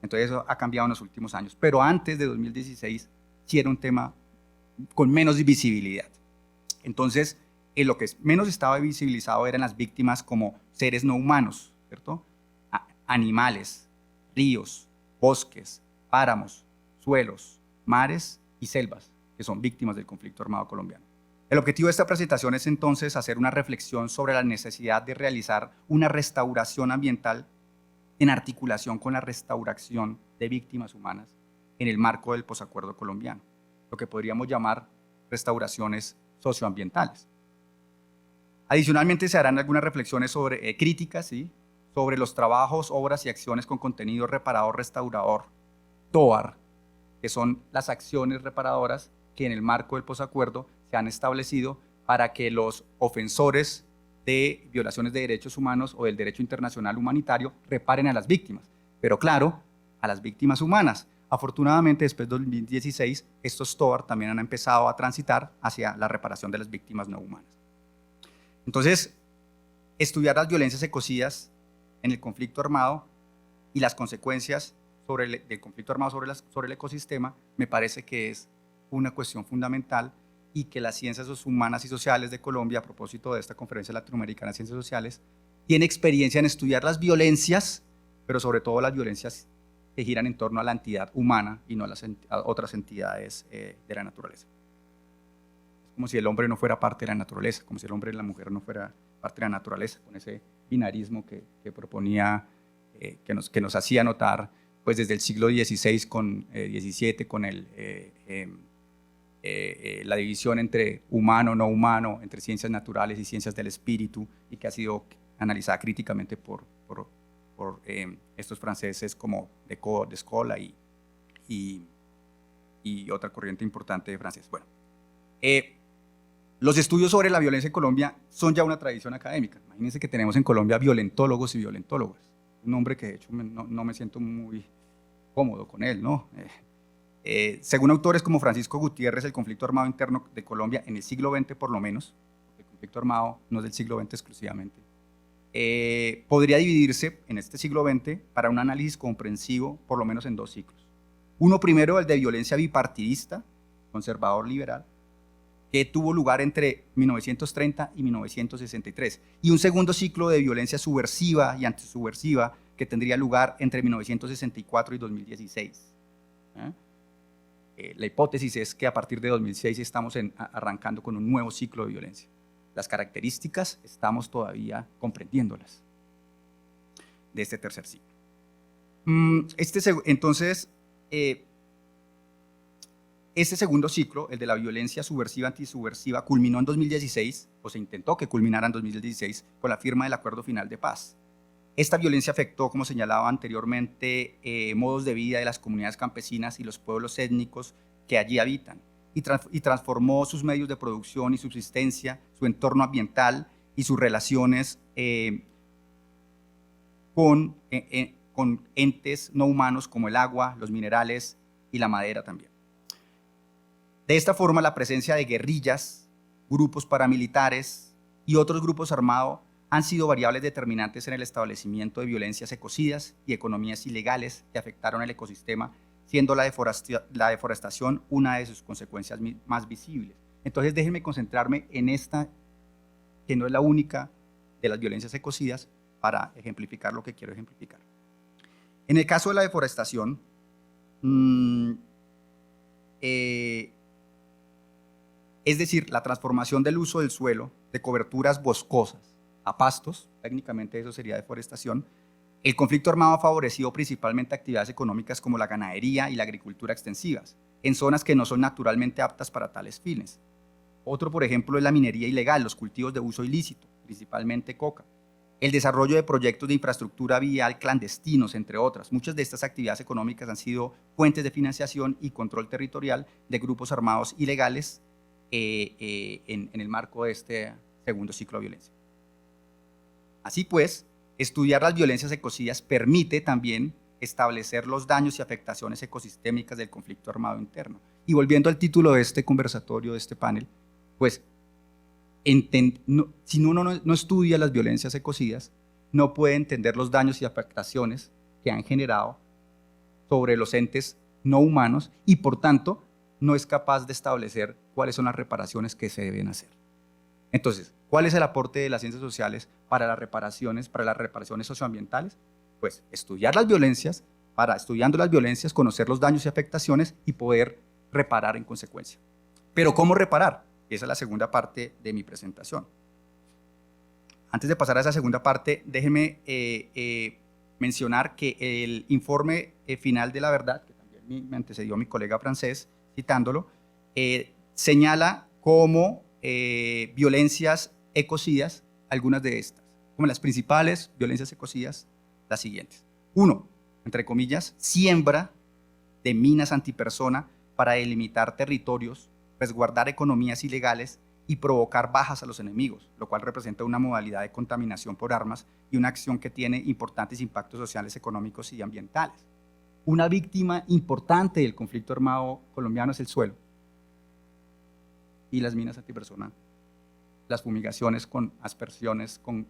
Entonces eso ha cambiado en los últimos años, pero antes de 2016 sí era un tema con menos visibilidad. Entonces, en lo que menos estaba visibilizado eran las víctimas como seres no humanos, ¿cierto? Animales, ríos, bosques, páramos, suelos, mares y selvas, que son víctimas del conflicto armado colombiano. El objetivo de esta presentación es entonces hacer una reflexión sobre la necesidad de realizar una restauración ambiental en articulación con la restauración de víctimas humanas en el marco del posacuerdo colombiano, lo que podríamos llamar restauraciones socioambientales. Adicionalmente se harán algunas reflexiones sobre críticas, ¿sí?, sobre los trabajos, obras y acciones con contenido reparador, restaurador, TOAR, que son las acciones reparadoras que en el marco del posacuerdo se han establecido para que los ofensores de violaciones de derechos humanos o del derecho internacional humanitario reparen a las víctimas, pero claro, a las víctimas humanas. Afortunadamente, después de 2016, estos TOAR también han empezado a transitar hacia la reparación de las víctimas no humanas. Entonces, estudiar las violencias ecocidas en el conflicto armado y las consecuencias del conflicto armado sobre el ecosistema me parece que es una cuestión fundamental y que las ciencias humanas y sociales de Colombia, a propósito de esta Conferencia Latinoamericana de Ciencias Sociales, tiene experiencia en estudiar las violencias, pero sobre todo las violencias que giran en torno a la entidad humana y no a otras entidades de la naturaleza. Es como si el hombre no fuera parte de la naturaleza, como si el hombre y la mujer no fuera parte de la naturaleza, con ese binarismo que proponía, que nos hacía notar pues desde el siglo XVI con XVII, con la división entre humano, no humano, entre ciencias naturales y ciencias del espíritu, y que ha sido analizada críticamente por estos franceses como Descola y otra corriente importante de francés. Bueno, los estudios sobre la violencia en Colombia son ya una tradición académica. Imagínense que tenemos en Colombia violentólogos y violentólogas. Un nombre que de hecho no me siento muy cómodo con él, ¿no? Según autores como Francisco Gutiérrez, el conflicto armado interno de Colombia en el siglo XX por lo menos, el conflicto armado no es del siglo XX exclusivamente, podría dividirse en este siglo XX para un análisis comprensivo por lo menos en dos ciclos. Uno primero, el de violencia bipartidista, conservador-liberal, que tuvo lugar entre 1930 y 1963, y un segundo ciclo de violencia subversiva y antisubversiva que tendría lugar entre 1964 y 2016. La hipótesis es que a partir de 2006 estamos arrancando con un nuevo ciclo de violencia. Las características estamos todavía comprendiéndolas de este tercer ciclo. Entonces, este segundo ciclo, el de la violencia subversiva antisubversiva, culminó en 2016, o se intentó que culminara en 2016, con la firma del Acuerdo Final de Paz. Esta violencia afectó, como señalaba anteriormente, modos de vida de las comunidades campesinas y los pueblos étnicos que allí habitan, y transformó sus medios de producción y subsistencia, su entorno ambiental y sus relaciones con entes no humanos como el agua, los minerales y la madera también. De esta forma, la presencia de guerrillas, grupos paramilitares y otros grupos armados han sido variables determinantes en el establecimiento de violencias ecocidas y economías ilegales que afectaron el ecosistema, siendo la deforestación una de sus consecuencias más visibles. Entonces, déjenme concentrarme en esta, que no es la única de las violencias ecocidas, para ejemplificar lo que quiero ejemplificar. En el caso de la deforestación, es decir, la transformación del uso del suelo de coberturas boscosas a pastos, técnicamente eso sería deforestación. El conflicto armado ha favorecido principalmente actividades económicas como la ganadería y la agricultura extensivas, en zonas que no son naturalmente aptas para tales fines. Otro, por ejemplo, es la minería ilegal, los cultivos de uso ilícito, principalmente coca. El desarrollo de proyectos de infraestructura vial clandestinos, entre otras. Muchas de estas actividades económicas han sido fuentes de financiación y control territorial de grupos armados ilegales en el marco de este segundo ciclo de violencia. Así pues, estudiar las violencias ecocidas permite también establecer los daños y afectaciones ecosistémicas del conflicto armado interno. Y volviendo al título de este conversatorio, de este panel, pues si uno no estudia las violencias ecocidas, no puede entender los daños y afectaciones que han generado sobre los entes no humanos y, por tanto, no es capaz de establecer cuáles son las reparaciones que se deben hacer. Entonces, ¿cuál es el aporte de las ciencias sociales para las reparaciones socioambientales? Pues estudiar las violencias, estudiando las violencias, conocer los daños y afectaciones y poder reparar en consecuencia. Pero ¿cómo reparar? Esa es la segunda parte de mi presentación. Antes de pasar a esa segunda parte, déjenme mencionar que el informe final de la verdad, que también me antecedió mi colega francés, citándolo, señala como violencias ecocidas, algunas de estas, como las principales violencias ecocidas, las siguientes. 1, entre comillas, siembra de minas antipersona para delimitar territorios, resguardar economías ilegales y provocar bajas a los enemigos, lo cual representa una modalidad de contaminación por armas y una acción que tiene importantes impactos sociales, económicos y ambientales. Una víctima importante del conflicto armado colombiano es el suelo y las minas antipersona. Las fumigaciones con aspersiones con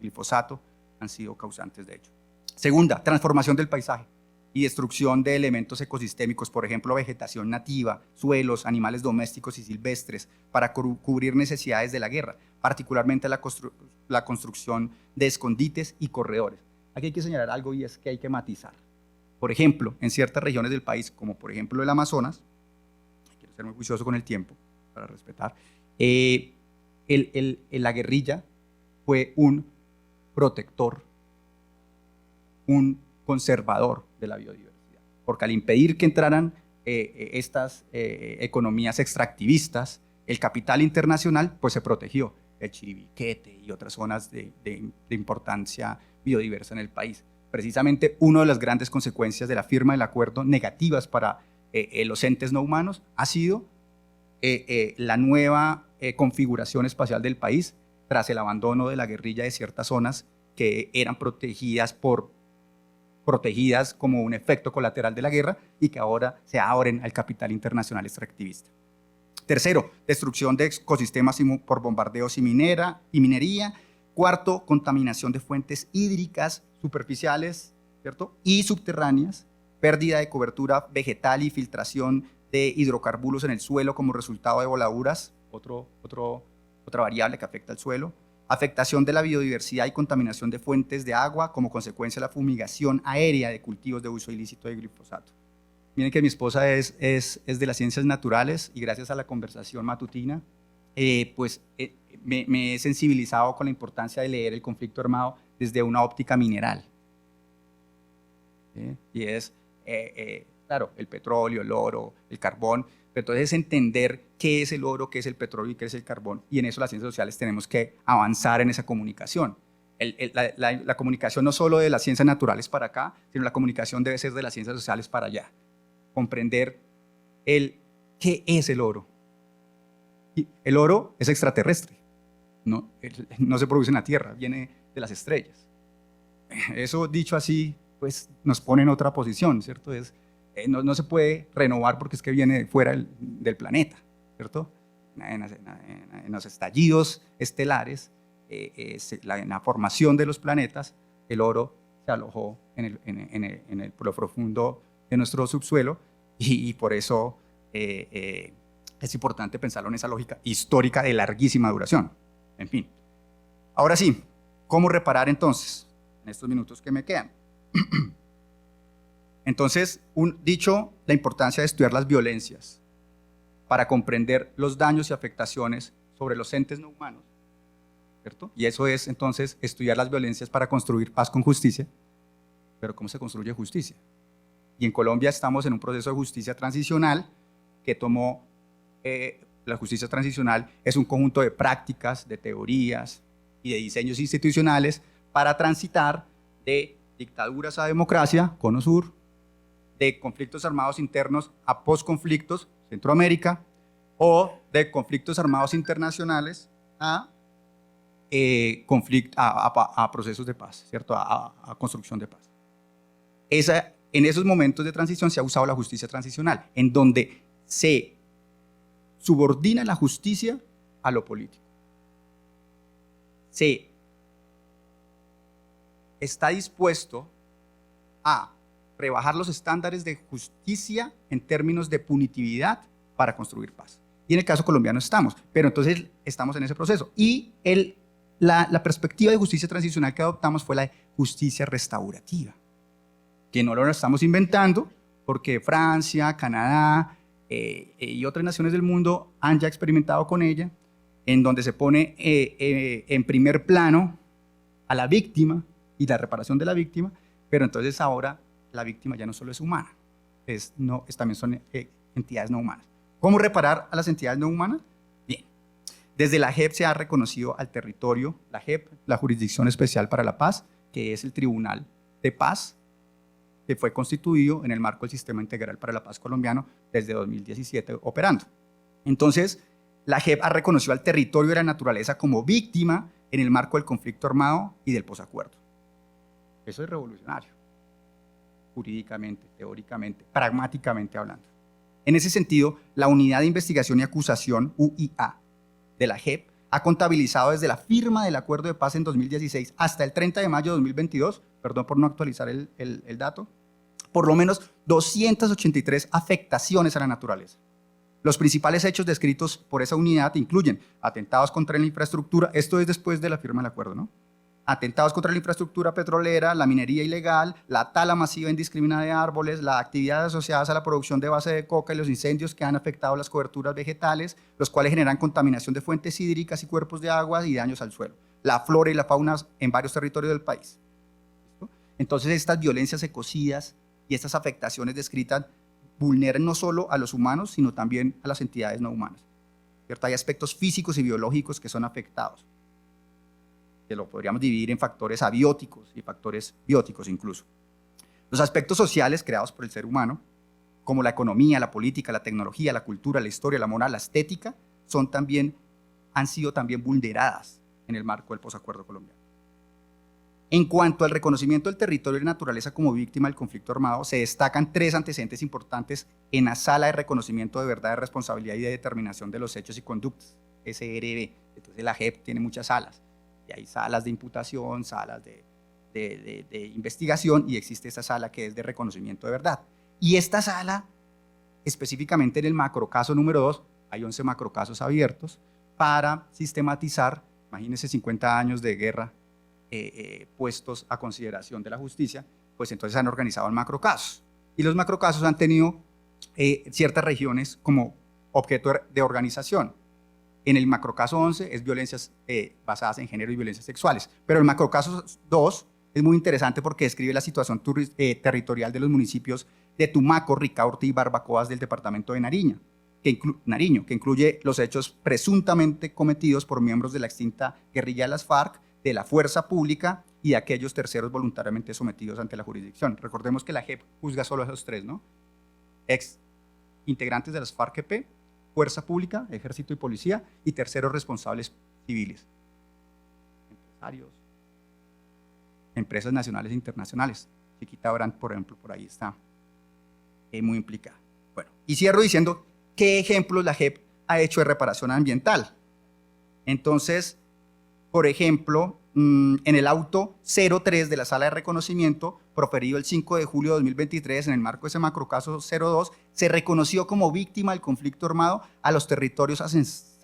glifosato han sido causantes de ello. Segunda, transformación del paisaje y destrucción de elementos ecosistémicos, por ejemplo, vegetación nativa, suelos, animales domésticos y silvestres, para cubrir necesidades de la guerra, particularmente la construcción de escondites y corredores. Aquí hay que señalar algo y es que hay que matizar. Por ejemplo, en ciertas regiones del país, como por ejemplo el Amazonas, quiero ser muy juicioso con el tiempo para respetar, la guerrilla fue un protector, un conservador de la biodiversidad, porque al impedir que entraran estas economías extractivistas, el capital internacional pues se protegió, el Chiribiquete y otras zonas de importancia biodiversa en el país. Precisamente una de las grandes consecuencias de la firma del acuerdo negativas para los entes no humanos ha sido la nueva configuración espacial del país tras el abandono de la guerrilla de ciertas zonas que eran protegidas como un efecto colateral de la guerra y que ahora se abren al capital internacional extractivista. Tercero, destrucción de ecosistemas por bombardeos y minería. Cuarto, contaminación de fuentes hídricas superficiales, ¿cierto?, y subterráneas, pérdida de cobertura vegetal y filtración de hidrocarburos en el suelo como resultado de voladuras, otra variable que afecta al suelo. Afectación de la biodiversidad y contaminación de fuentes de agua como consecuencia de la fumigación aérea de cultivos de uso ilícito de glifosato. Miren que mi esposa es de las ciencias naturales y gracias a la conversación matutina, me he sensibilizado con la importancia de leer el conflicto armado desde una óptica mineral. Y es, claro, el petróleo, el oro, el carbón, pero entonces es entender qué es el oro, qué es el petróleo y qué es el carbón. Y en eso las ciencias sociales tenemos que avanzar en esa comunicación. La comunicación no solo de las ciencias naturales para acá, sino la comunicación debe ser de las ciencias sociales para allá. Comprender qué es el oro. Y el oro es extraterrestre, no se produce en la Tierra, viene de las estrellas. Eso dicho así, pues nos pone en otra posición, ¿cierto? No se puede renovar porque es que viene fuera del planeta, ¿cierto? En los estallidos estelares, en la formación de los planetas, el oro se alojó por lo profundo de nuestro subsuelo y por eso es importante pensarlo en esa lógica histórica de larguísima duración. En fin. Ahora sí, ¿cómo reparar entonces en estos minutos que me quedan? Entonces, dicho la importancia de estudiar las violencias para comprender los daños y afectaciones sobre los entes no humanos, ¿cierto? Y eso es entonces estudiar las violencias para construir paz con justicia. Pero ¿cómo se construye justicia? Y en Colombia estamos en un proceso de justicia transicional que tomó, la justicia transicional es un conjunto de prácticas, de teorías y de diseños institucionales para transitar de dictaduras a democracia, Cono Sur, de conflictos armados internos a posconflictos, Centroamérica, o de conflictos armados internacionales a procesos de paz, ¿cierto? A construcción de paz. En esos momentos de transición se ha usado la justicia transicional, en donde se subordina la justicia a lo político. Se está dispuesto a rebajar los estándares de justicia en términos de punitividad para construir paz. Y en el caso colombiano estamos, pero entonces estamos en ese proceso. Y la perspectiva de justicia transicional que adoptamos fue la de justicia restaurativa, que no lo estamos inventando porque Francia, Canadá, y otras naciones del mundo han ya experimentado con ella, en donde se pone en primer plano a la víctima y la reparación de la víctima, pero entonces ahora la víctima ya no solo es humana, también son entidades no humanas. ¿Cómo reparar a las entidades no humanas? Bien, desde la JEP se ha reconocido al territorio, la JEP, la Jurisdicción Especial para la Paz, que es el Tribunal de Paz, que fue constituido en el marco del Sistema Integral para la Paz colombiano desde 2017 operando. Entonces, la JEP ha reconocido al territorio de la naturaleza como víctima en el marco del conflicto armado y del posacuerdo. Eso es revolucionario, jurídicamente, teóricamente, pragmáticamente hablando. En ese sentido, la Unidad de Investigación y Acusación, UIA, de la JEP, ha contabilizado desde la firma del Acuerdo de Paz en 2016 hasta el 30 de mayo de 2022, perdón por no actualizar el dato, por lo menos 283 afectaciones a la naturaleza. Los principales hechos descritos por esa unidad incluyen atentados contra la infraestructura, esto es después de la firma del acuerdo, ¿no? Atentados contra la infraestructura petrolera, la minería ilegal, la tala masiva indiscriminada de árboles, las actividades asociadas a la producción de base de coca y los incendios que han afectado las coberturas vegetales, los cuales generan contaminación de fuentes hídricas y cuerpos de agua y daños al suelo, la flora y la fauna en varios territorios del país. ¿Listo? Entonces, estas violencias ecocidas y estas afectaciones descritas vulneran no solo a los humanos, sino también a las entidades no humanas, ¿cierto? Hay aspectos físicos y biológicos que son afectados, que lo podríamos dividir en factores abióticos y factores bióticos incluso. Los aspectos sociales creados por el ser humano, como la economía, la política, la tecnología, la cultura, la historia, la moral, la estética, han sido también vulneradas en el marco del posacuerdo colombiano. En cuanto al reconocimiento del territorio y la naturaleza como víctima del conflicto armado, se destacan 3 antecedentes importantes en la Sala de Reconocimiento de Verdad, de Responsabilidad y de Determinación de los Hechos y Conductas, SRB. Entonces la JEP tiene muchas salas, y hay salas de imputación, salas de investigación, y existe esta sala que es de reconocimiento de verdad. Y esta sala, específicamente en el macrocaso número 2, hay 11 macrocasos abiertos para sistematizar, imagínense 50 años de guerra, puestos a consideración de la justicia, pues entonces han organizado el macrocasos. Y los macrocasos han tenido ciertas regiones como objeto de organización. En el macrocaso 11 es violencias basadas en género y violencias sexuales, pero el macrocaso 2 es muy interesante porque describe la situación territorial de los municipios de Tumaco, Ricaurte y Barbacoas del departamento de Nariño, que incluye los hechos presuntamente cometidos por miembros de la extinta guerrilla de las FARC, de la fuerza pública y de aquellos terceros voluntariamente sometidos ante la jurisdicción. Recordemos que la JEP juzga solo a esos 3, ¿no? Ex integrantes de las FARC-EP, fuerza pública, ejército y policía, y terceros responsables civiles, empresarios, empresas nacionales e internacionales. Chiquita Brand, por ejemplo, por ahí está muy implicada. Bueno, y cierro diciendo qué ejemplos la JEP ha hecho de reparación ambiental. Entonces, por ejemplo, en el auto 03 de la Sala de Reconocimiento, proferido el 5 de julio de 2023, en el marco de ese macrocaso 02, se reconoció como víctima del conflicto armado a los territorios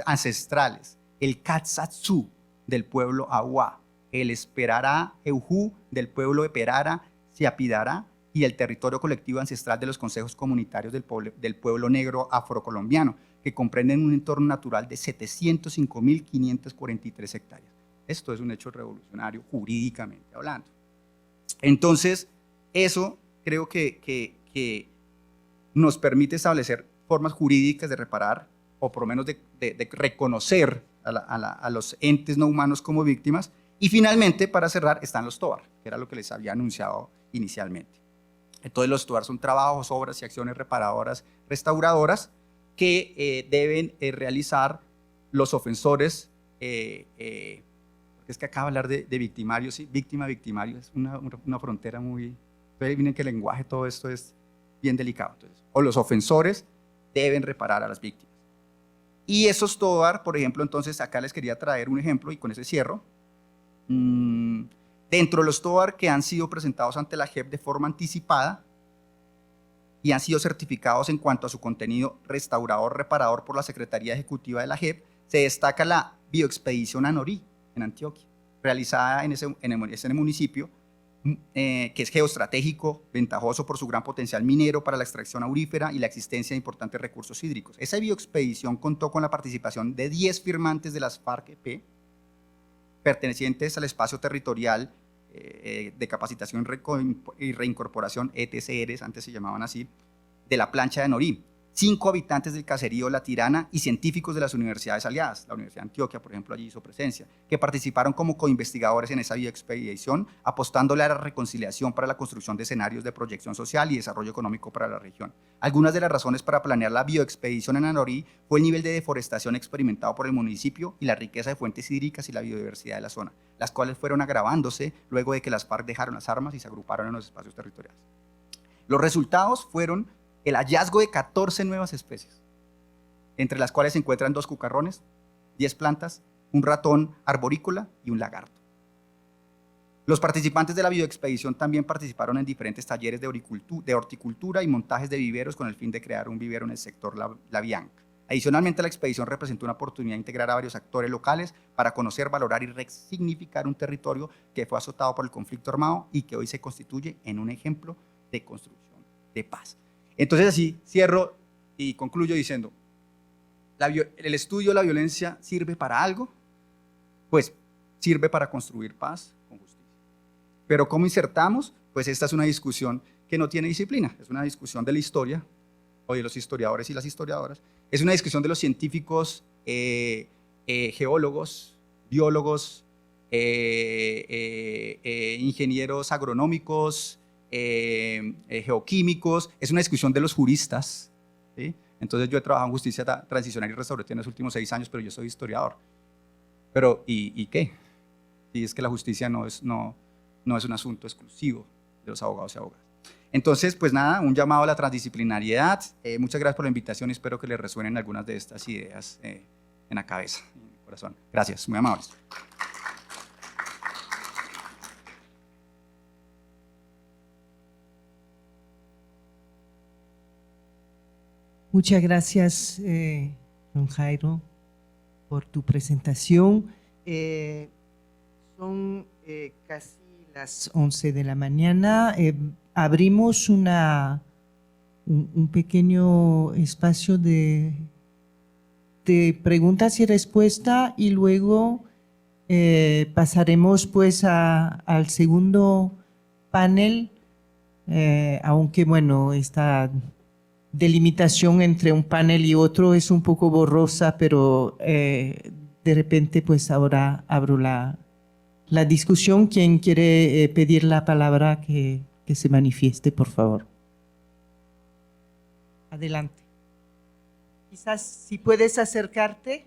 ancestrales, el Catsatsu del pueblo Awa, el Esperará Eujú del pueblo Eperara Siapidará y el territorio colectivo ancestral de los consejos comunitarios del pueblo negro afrocolombiano, que comprenden un entorno natural de 705.543 hectáreas. Esto es un hecho revolucionario jurídicamente hablando. Entonces, eso creo que nos permite establecer formas jurídicas de reparar, o por lo menos de reconocer a los entes no humanos como víctimas. Y finalmente, para cerrar, están los TOAR, que era lo que les había anunciado inicialmente. Entonces, los TOAR son trabajos, obras y acciones reparadoras, restauradoras, que deben realizar los ofensores. Es que acaba de hablar de victimario, sí, victimario, es una frontera muy... Ustedes miren que el lenguaje, todo esto es bien delicado. Entonces, o los ofensores deben reparar a las víctimas. Y esos TOAR, por ejemplo, entonces acá les quería traer un ejemplo y con ese cierro. Dentro de los TOAR que han sido presentados ante la JEP de forma anticipada y han sido certificados en cuanto a su contenido restaurador, reparador por la Secretaría Ejecutiva de la JEP, se destaca la bioexpedición a Norí, en Antioquia, realizada en ese municipio, que es geoestratégico, ventajoso por su gran potencial minero para la extracción aurífera y la existencia de importantes recursos hídricos. Esa bioexpedición contó con la participación de 10 firmantes de las FARC-EP, pertenecientes al espacio territorial de capacitación y reincorporación, ETCRs, antes se llamaban así, de la plancha de Norí, 5 habitantes del caserío La Tirana y científicos de las universidades aliadas. La Universidad de Antioquia, por ejemplo, allí hizo presencia, que participaron como coinvestigadores en esa bioexpedición, apostándole a la reconciliación para la construcción de escenarios de proyección social y desarrollo económico para la región. Algunas de las razones para planear la bioexpedición en Anorí fue el nivel de deforestación experimentado por el municipio y la riqueza de fuentes hídricas y la biodiversidad de la zona, las cuales fueron agravándose luego de que las FARC dejaron las armas y se agruparon en los espacios territoriales. Los resultados fueron el hallazgo de 14 nuevas especies, entre las cuales se encuentran 2 cucarrones, 10 plantas, un ratón arborícola y un lagarto. Los participantes de la bioexpedición también participaron en diferentes talleres de horticultura y montajes de viveros con el fin de crear un vivero en el sector La Bianca. Adicionalmente, la expedición representó una oportunidad de integrar a varios actores locales para conocer, valorar y resignificar un territorio que fue azotado por el conflicto armado y que hoy se constituye en un ejemplo de construcción de paz. Entonces así cierro y concluyo diciendo, ¿el estudio de la violencia sirve para algo? Pues sirve para construir paz con justicia. Pero ¿cómo insertamos? Pues esta es una discusión que no tiene disciplina, es una discusión de la historia, o de los historiadores y las historiadoras, es una discusión de los científicos, geólogos, biólogos, ingenieros agronómicos, geoquímicos, es una discusión de los juristas, ¿sí? Entonces yo he trabajado en justicia transicional y restaurativa en los últimos 6 años, pero yo soy historiador. Pero, ¿y qué? Y es que la justicia no es un asunto exclusivo de los abogados y abogadas. Entonces, pues nada, un llamado a la transdisciplinariedad. Muchas gracias por la invitación y espero que les resuenen algunas de estas ideas en la cabeza, en el corazón. Gracias, muy amables. Muchas gracias, don Jairo, por tu presentación. Son casi las 11 de la mañana. Abrimos un pequeño espacio de preguntas y respuestas y luego pasaremos pues al segundo panel, aunque bueno, esta delimitación entre un panel y otro es un poco borrosa, pero de repente pues ahora abro la discusión. Quien quiere pedir la palabra que se manifieste, por favor. Adelante. Quizás si puedes acercarte.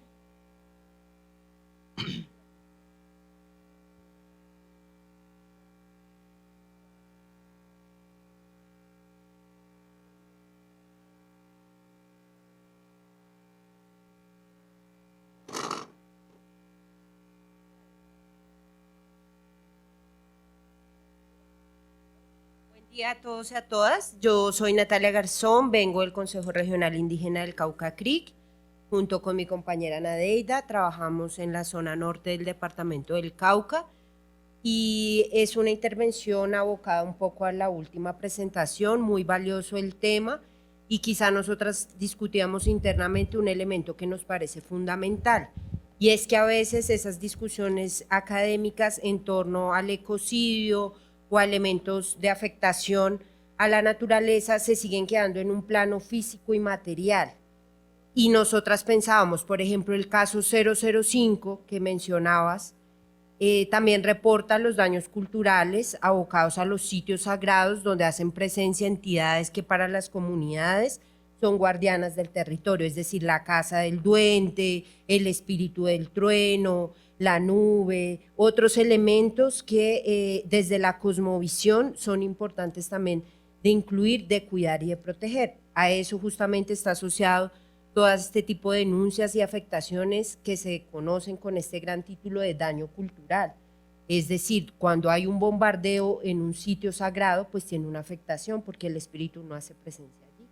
A todos y a todas, yo soy Natalia Garzón, vengo del Consejo Regional Indígena del Cauca Creek, junto con mi compañera Nadeida, trabajamos en la zona norte del departamento del Cauca y es una intervención abocada un poco a la última presentación, muy valioso el tema y quizá nosotras discutíamos internamente un elemento que nos parece fundamental y es que a veces esas discusiones académicas en torno al ecocidio o a elementos de afectación a la naturaleza se siguen quedando en un plano físico y material. Y nosotras pensábamos, por ejemplo, el caso 005 que mencionabas, también reporta los daños culturales abocados a los sitios sagrados donde hacen presencia entidades que para las comunidades son guardianas del territorio, es decir, la casa del duende, el espíritu del trueno, la nube, otros elementos que desde la cosmovisión son importantes también de incluir, de cuidar y de proteger. A eso justamente está asociado todo este tipo de denuncias y afectaciones que se conocen con este gran título de daño cultural. Es decir, cuando hay un bombardeo en un sitio sagrado, pues tiene una afectación porque el espíritu no hace presencia allí.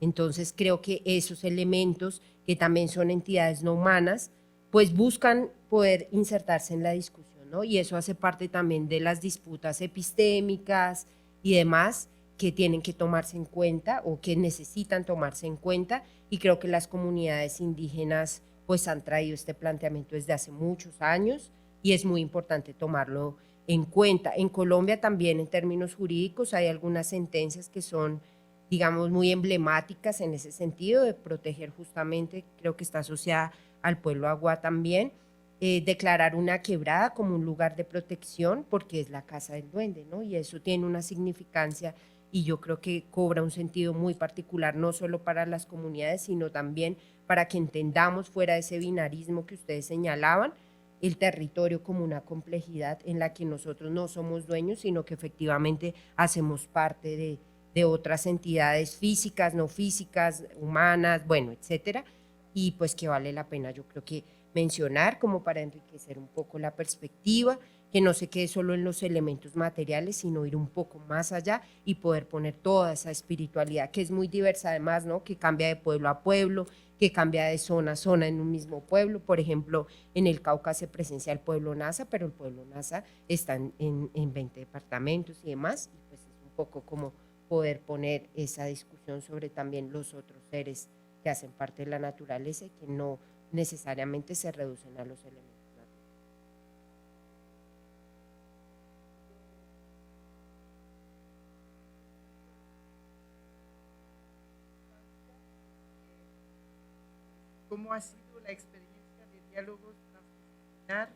Entonces creo que esos elementos, que también son entidades no humanas, pues buscan poder insertarse en la discusión, ¿no? Y eso hace parte también de las disputas epistémicas y demás que tienen que tomarse en cuenta o que necesitan tomarse en cuenta, y creo que las comunidades indígenas pues han traído este planteamiento desde hace muchos años y es muy importante tomarlo en cuenta. En Colombia también, en términos jurídicos, hay algunas sentencias que son, digamos, muy emblemáticas en ese sentido de proteger justamente, creo que está asociada al pueblo Agua también, declarar una quebrada como un lugar de protección porque es la casa del duende, ¿no? Y eso tiene una significancia y yo creo que cobra un sentido muy particular, no solo para las comunidades, sino también para que entendamos, fuera de ese binarismo que ustedes señalaban, el territorio como una complejidad en la que nosotros no somos dueños, sino que efectivamente hacemos parte de otras entidades físicas, no físicas, humanas, bueno, etcétera, y pues que vale la pena, yo creo que mencionar como para enriquecer un poco la perspectiva, que no se quede solo en los elementos materiales, sino ir un poco más allá y poder poner toda esa espiritualidad, que es muy diversa además, ¿no? Que cambia de pueblo a pueblo, que cambia de zona a zona en un mismo pueblo. Por ejemplo, en el Cauca se presencia el pueblo Nasa, pero el pueblo Nasa está en 20 departamentos y demás, y pues es un poco como poder poner esa discusión sobre también los otros seres que hacen parte de la naturaleza y que no necesariamente se reducen a los elementos naturales. ¿Cómo ha sido la experiencia de diálogos transdisciplinar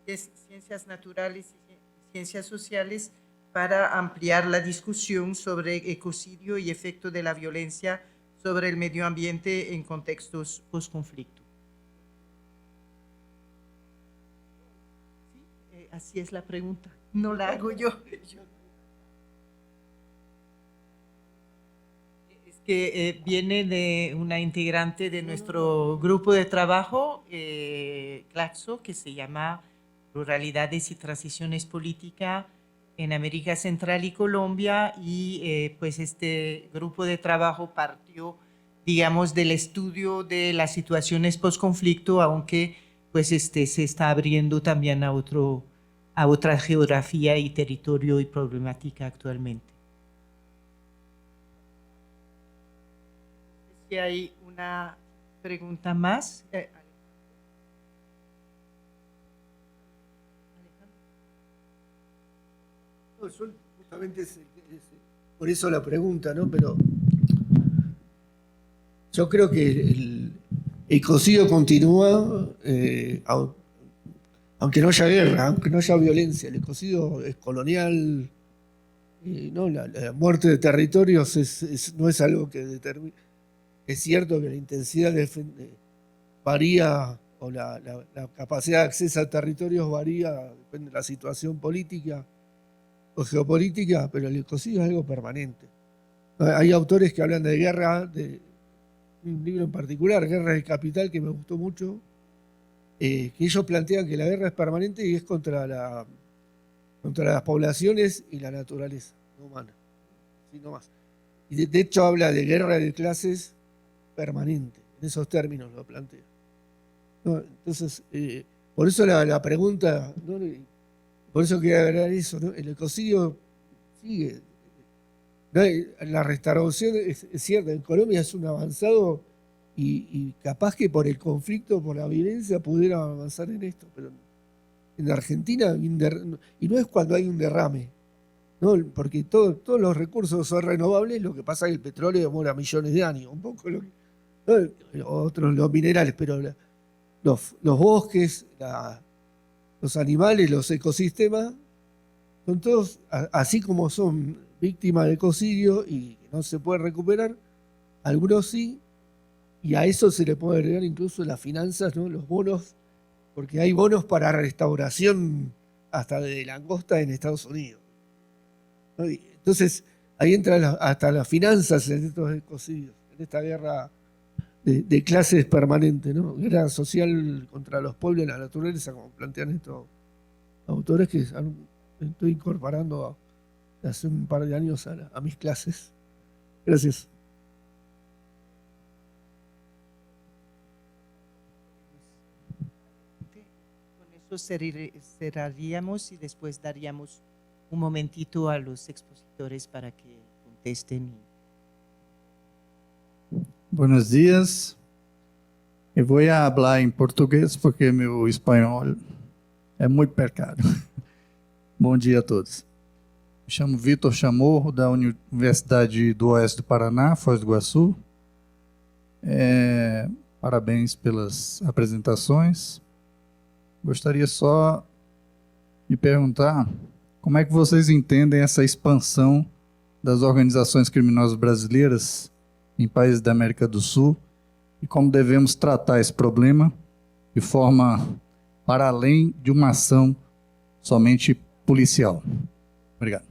de ciencias naturales y ciencias sociales para ampliar la discusión sobre ecocidio y efecto de la violencia sobre el medio ambiente en contextos post-conflicto? Sí, así es la pregunta, no la hago yo. Es que viene de una integrante de nuestro grupo de trabajo, CLACSO, que se llama Ruralidades y Transiciones Políticas en América Central y Colombia, y pues este grupo de trabajo partió, digamos, del estudio de las situaciones post-conflicto, aunque pues se está abriendo también a otra geografía y territorio y problemática actualmente. Si hay una pregunta más. No, justamente por eso la pregunta, ¿no? Pero yo creo que el ecocidio continúa, aunque no haya guerra, aunque no haya violencia. El ecocidio es colonial, ¿no? La muerte de territorios no es algo que determine. Es cierto que la intensidad varía, o la capacidad de acceso a territorios varía, depende de la situación política o geopolítica, pero el ecocidio es algo permanente. Hay autores que hablan de guerra, de un libro en particular, Guerra del Capital, que me gustó mucho, que ellos plantean que la guerra es permanente y es contra las poblaciones y la naturaleza no humana, así nomás. Y de hecho habla de guerra de clases permanente, en esos términos lo plantea. ¿No? Entonces, por eso la pregunta, ¿no? Por eso quería agregar eso, ¿no? El ecocidio sigue. ¿No? La restauración es cierta, en Colombia es un avanzado y capaz que por el conflicto, por la violencia, pudiera avanzar en esto, pero en Argentina, y no es cuando hay un derrame, ¿no? Porque todos los recursos son renovables, lo que pasa es que el petróleo demora millones de años, un poco ¿no? Otros los minerales, pero los bosques, los animales, los ecosistemas, son todos, así como son víctimas de ecocidio y no se puede recuperar, algunos sí, y a eso se le puede agregar incluso las finanzas, ¿no? Los bonos, porque hay bonos para restauración hasta de langosta en Estados Unidos, ¿no? Y entonces ahí entran hasta las finanzas en estos ecocidios, en esta guerra de clases permanente, ¿no? Guerra social contra los pueblos y la naturaleza, como plantean estos autores que estoy incorporando hace un par de años a mis clases. Gracias. Con nosotros cerraríamos y después daríamos un momentito a los expositores para que contesten. Buenos días. Eu vou falar em português porque meu espanhol é muito precário. Bom dia a todos. Me chamo Vitor Chamorro, da Universidade do Oeste do Paraná, Foz do Iguaçu. Parabéns pelas apresentações. Gostaria só de perguntar como é que vocês entendem essa expansão das organizações criminosas brasileiras em países da América do Sul e como devemos tratar esse problema de forma para além de uma ação somente policial. Obrigado.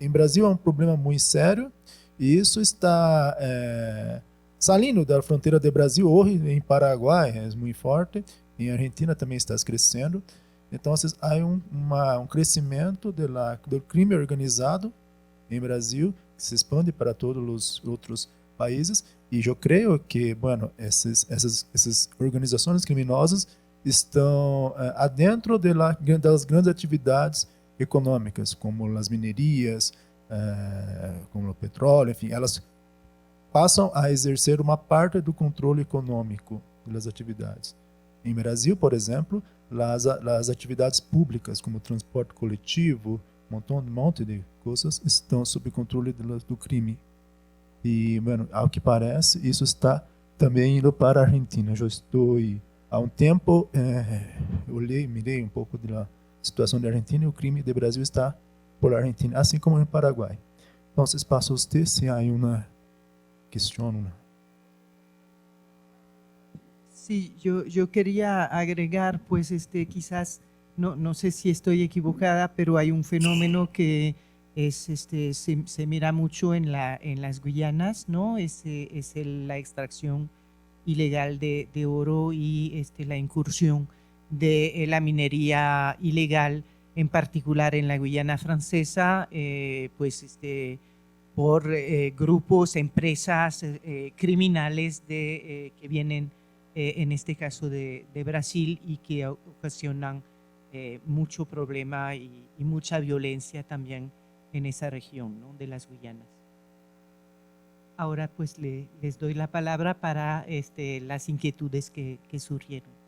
Em Brasil é um problema muito sério e isso está saindo da fronteira do Brasil. Hoje em Paraguai é muito forte, em Argentina também está crescendo. Então há um crescimento do crime organizado em Brasil que se expande para todos os outros países e eu creio que essas organizações criminosas estão adentro das grandes atividades econômicas, como as minerias, como o petróleo, enfim, elas passam a exercer uma parte do controle econômico das atividades. Em Brasil, por exemplo, as atividades públicas, como transporte coletivo, um monte de coisas, estão sob controle do crime. E, ao que parece, isso está também indo para a Argentina. Eu estou, há um tempo, mirei um pouco da situação da Argentina e o crime do Brasil está por Argentina, assim como no Paraguai. Então, passo a usted se há uma questão. Sí, yo quería agregar, pues, quizás, no sé si estoy equivocada, pero hay un fenómeno que es, se mira mucho en las Guyanas, ¿no? Es la extracción ilegal de oro y la incursión de la minería ilegal, en particular en la Guyana francesa, pues por grupos, empresas criminales que vienen, en este caso de Brasil, y que ocasionan mucho problema y mucha violencia también en esa región, ¿no?, de las Guyanas. Ahora pues les doy la palabra para las inquietudes que surgieron.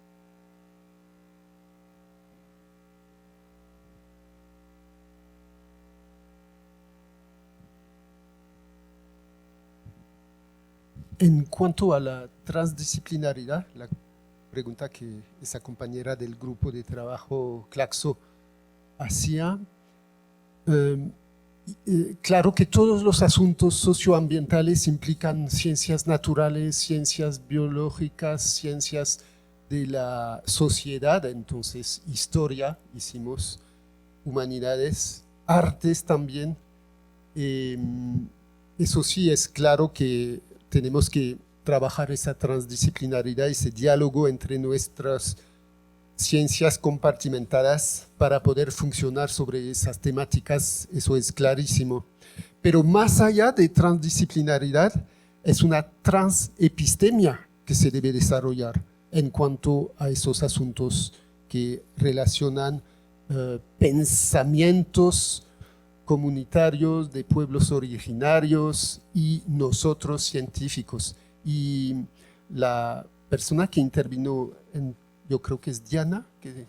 En cuanto a la transdisciplinaridad, la pregunta que esa compañera del grupo de trabajo Claxo hacía, claro que todos los asuntos socioambientales implican ciencias naturales, ciencias biológicas, ciencias de la sociedad, entonces historia, hicimos humanidades, artes también. Eso sí, es claro que tenemos que trabajar esa transdisciplinaridad, ese diálogo entre nuestras ciencias compartimentadas para poder funcionar sobre esas temáticas, eso es clarísimo. Pero más allá de transdisciplinaridad, es una transepistemia que se debe desarrollar en cuanto a esos asuntos que relacionan pensamientos comunitarios de pueblos originarios y nosotros científicos. Y la persona que intervino yo creo que es Diana, que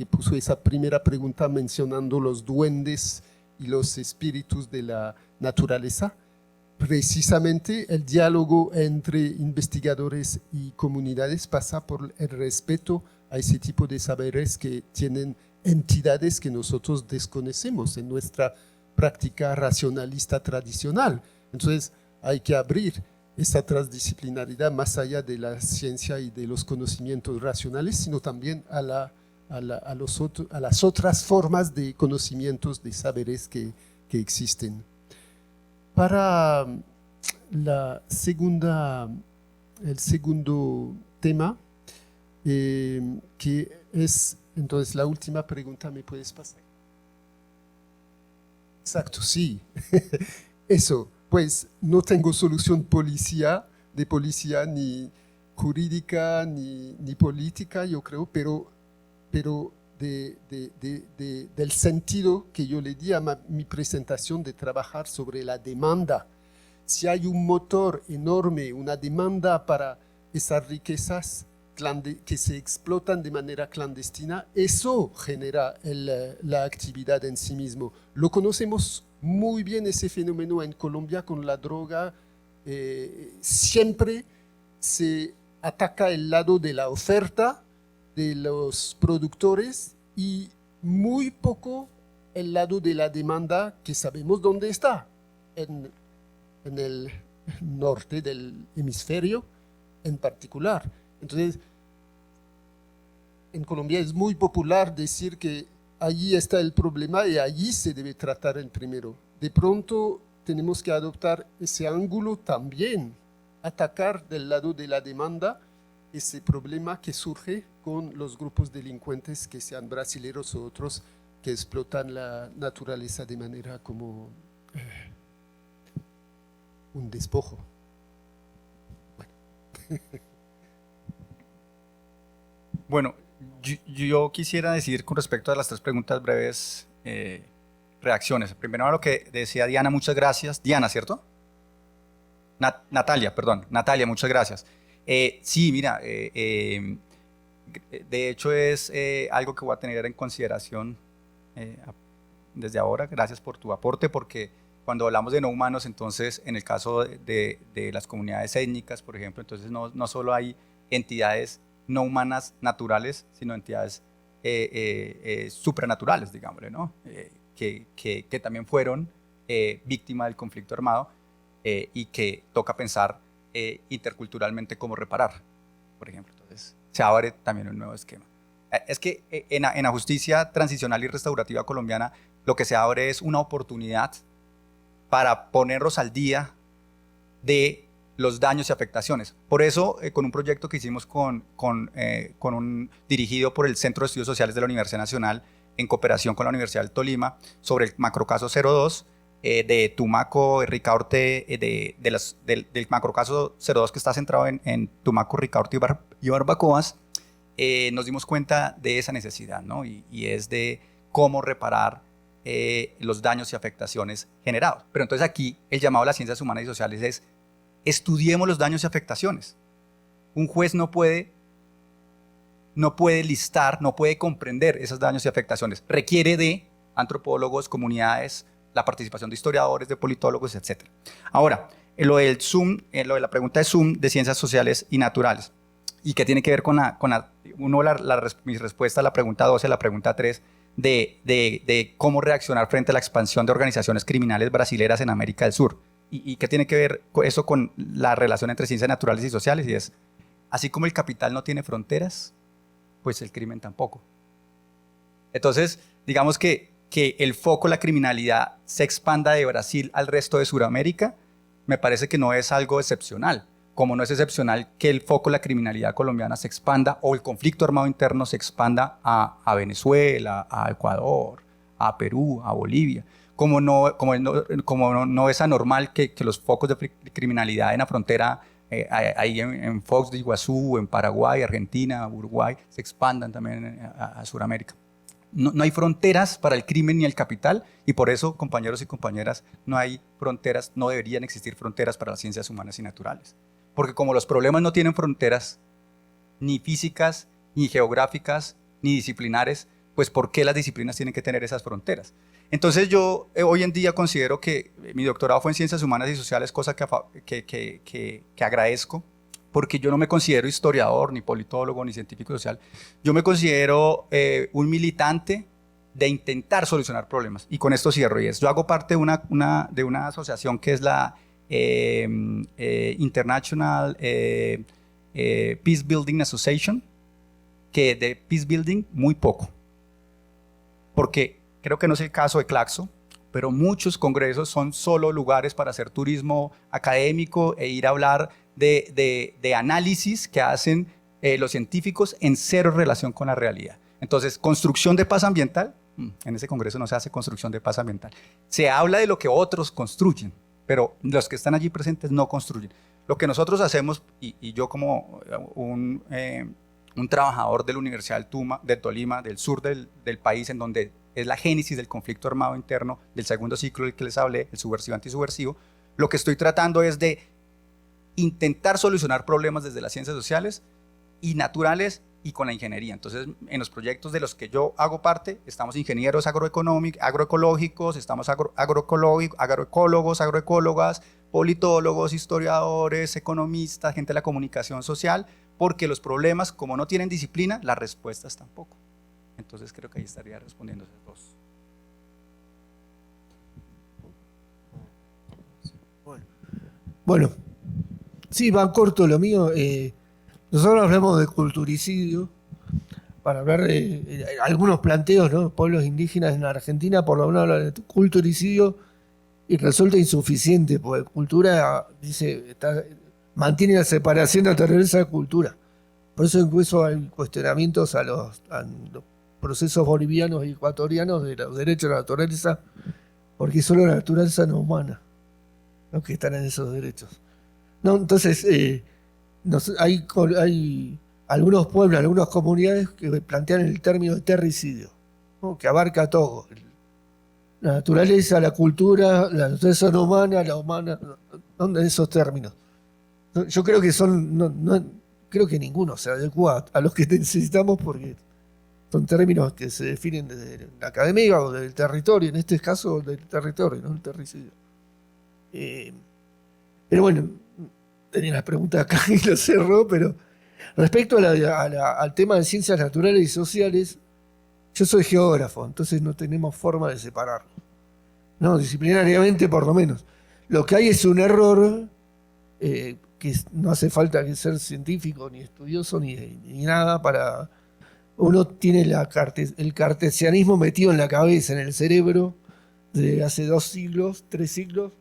puso esa primera pregunta mencionando los duendes y los espíritus de la naturaleza. Precisamente el diálogo entre investigadores y comunidades pasa por el respeto a ese tipo de saberes que tienen entidades que nosotros desconocemos en nuestra práctica racionalista tradicional. Entonces hay que abrir esa transdisciplinaridad más allá de la ciencia y de los conocimientos racionales, sino también a las otras formas de conocimientos, de saberes que existen. Para el segundo tema, que es, entonces la última pregunta, ¿me puedes pasar? Exacto, sí. Eso, pues no tengo solución de policía ni jurídica ni política, yo creo, pero del sentido que yo le di a mi presentación de trabajar sobre la demanda. Si hay un motor enorme, una demanda para esas riquezas que se explotan de manera clandestina, eso genera la actividad en sí mismo. Lo conocemos muy bien ese fenómeno en Colombia con la droga. Siempre se ataca el lado de la oferta de los productores y muy poco el lado de la demanda, que sabemos dónde está, en el norte del hemisferio en particular. Entonces, en Colombia es muy popular decir que allí está el problema y allí se debe tratar el primero. De pronto tenemos que adoptar ese ángulo también, atacar del lado de la demanda ese problema que surge con los grupos delincuentes, que sean brasileños o otros, que explotan la naturaleza de manera como un despojo. Bueno, yo quisiera decir con respecto a las tres preguntas breves reacciones. Primero a lo que decía Diana, muchas gracias. Diana, ¿cierto? Natalia, perdón. Natalia, muchas gracias. Sí, mira, de hecho es algo que voy a tener en consideración desde ahora. Gracias por tu aporte, porque cuando hablamos de no humanos, entonces en el caso de las comunidades étnicas, por ejemplo, entonces no solo hay entidades no humanas naturales, sino entidades supranaturales, digámosle, ¿no? Que también fueron víctimas del conflicto armado y que toca pensar interculturalmente cómo reparar, por ejemplo. Entonces se abre también un nuevo esquema. Es que en la justicia transicional y restaurativa colombiana lo que se abre es una oportunidad para ponerlos al día de los daños y afectaciones. Por eso, con un proyecto que hicimos dirigido por el Centro de Estudios Sociales de la Universidad Nacional, en cooperación con la Universidad del Tolima, sobre el macrocaso 02, de Tumaco, Ricaurte, del macrocaso 02 que está centrado en Tumaco, Ricaurte y Barbacoas, nos dimos cuenta de esa necesidad, ¿no? Y es de cómo reparar los daños y afectaciones generados. Pero entonces aquí el llamado a las ciencias humanas y sociales es: estudiemos los daños y afectaciones. Un juez no puede listar, no puede comprender esos daños y afectaciones. Requiere de antropólogos, comunidades, la participación de historiadores, de politólogos, etc. Ahora, lo de la pregunta de Zoom de ciencias sociales y naturales, y que tiene que ver con mi respuesta a la pregunta 12, a la pregunta 3, de cómo reaccionar frente a la expansión de organizaciones criminales brasileras en América del Sur. ¿Y qué tiene que ver eso con la relación entre ciencias naturales y sociales? Y es, así como el capital no tiene fronteras, pues el crimen tampoco. Entonces, digamos que el foco, la criminalidad, se expanda de Brasil al resto de Sudamérica, me parece que no es algo excepcional. Como no es excepcional que el foco, la criminalidad colombiana se expanda, o el conflicto armado interno se expanda a Venezuela, a Ecuador, a Perú, a Bolivia. Como no es anormal que los focos de criminalidad en la frontera, ahí en Foz de Iguazú, en Paraguay, Argentina, Uruguay, se expandan también a Sudamérica. No hay fronteras para el crimen ni el capital, y por eso, compañeros y compañeras, no hay fronteras, no deberían existir fronteras para las ciencias humanas y naturales. Porque como los problemas no tienen fronteras, ni físicas, ni geográficas, ni disciplinares, pues ¿por qué las disciplinas tienen que tener esas fronteras? Entonces yo hoy en día considero que mi doctorado fue en Ciencias Humanas y Sociales, cosa que agradezco, porque yo no me considero historiador, ni politólogo, ni científico social. Yo me considero un militante de intentar solucionar problemas. Y con esto cierro. Y es, yo hago parte de una asociación que es la International Peace Building Association, que de peace building muy poco. Porque creo que no es el caso de Claxo, pero muchos congresos son solo lugares para hacer turismo académico e ir a hablar de análisis que hacen los científicos en cero relación con la realidad. Entonces, construcción de paz ambiental, en ese congreso no se hace construcción de paz ambiental. Se habla de lo que otros construyen, pero los que están allí presentes no construyen. Lo que nosotros hacemos, y yo como un trabajador de la Universidad de Tolima, del sur del país, en donde es la génesis del conflicto armado interno del segundo ciclo del que les hablé, el subversivo antisubversivo, lo que estoy tratando es de intentar solucionar problemas desde las ciencias sociales y naturales y con la ingeniería. Entonces, en los proyectos de los que yo hago parte, estamos ingenieros agroecológicos, estamos agroecólogos, agroecólogas, politólogos, historiadores, economistas, gente de la comunicación social, porque los problemas, como no tienen disciplina, las respuestas tampoco. Entonces, creo que ahí estaría respondiendo esos dos. Bueno, sí, va corto lo mío. Nosotros hablamos de culturicidio para hablar de algunos planteos, ¿no? Pueblos indígenas en Argentina, por lo menos hablan de culturicidio y resulta insuficiente, porque cultura, dice, mantiene la separación naturaleza de cultura. Por eso incluso hay cuestionamientos a los procesos bolivianos y ecuatorianos de los derechos de la naturaleza, porque solo la naturaleza no humana, ¿no?, que están en esos derechos. No, entonces, hay algunos pueblos, algunas comunidades que plantean el término de terricidio, ¿no?, que abarca todo. La naturaleza, la cultura, la naturaleza no humana, la humana, ¿dónde esos términos? Yo creo que creo que ninguno se adecua a los que necesitamos, porque son términos que se definen desde la academia o del territorio, en este caso del territorio, no el terricidio. Pero bueno, tenía la pregunta acá y lo cerró, pero respecto al tema de ciencias naturales y sociales, yo soy geógrafo, entonces no tenemos forma de separarlo, no, disciplinariamente por lo menos. Lo que hay es un error que no hace falta que ser científico, ni estudioso, ni nada para... Uno tiene el cartesianismo metido en la cabeza, en el cerebro, de hace 2 siglos, 3 siglos,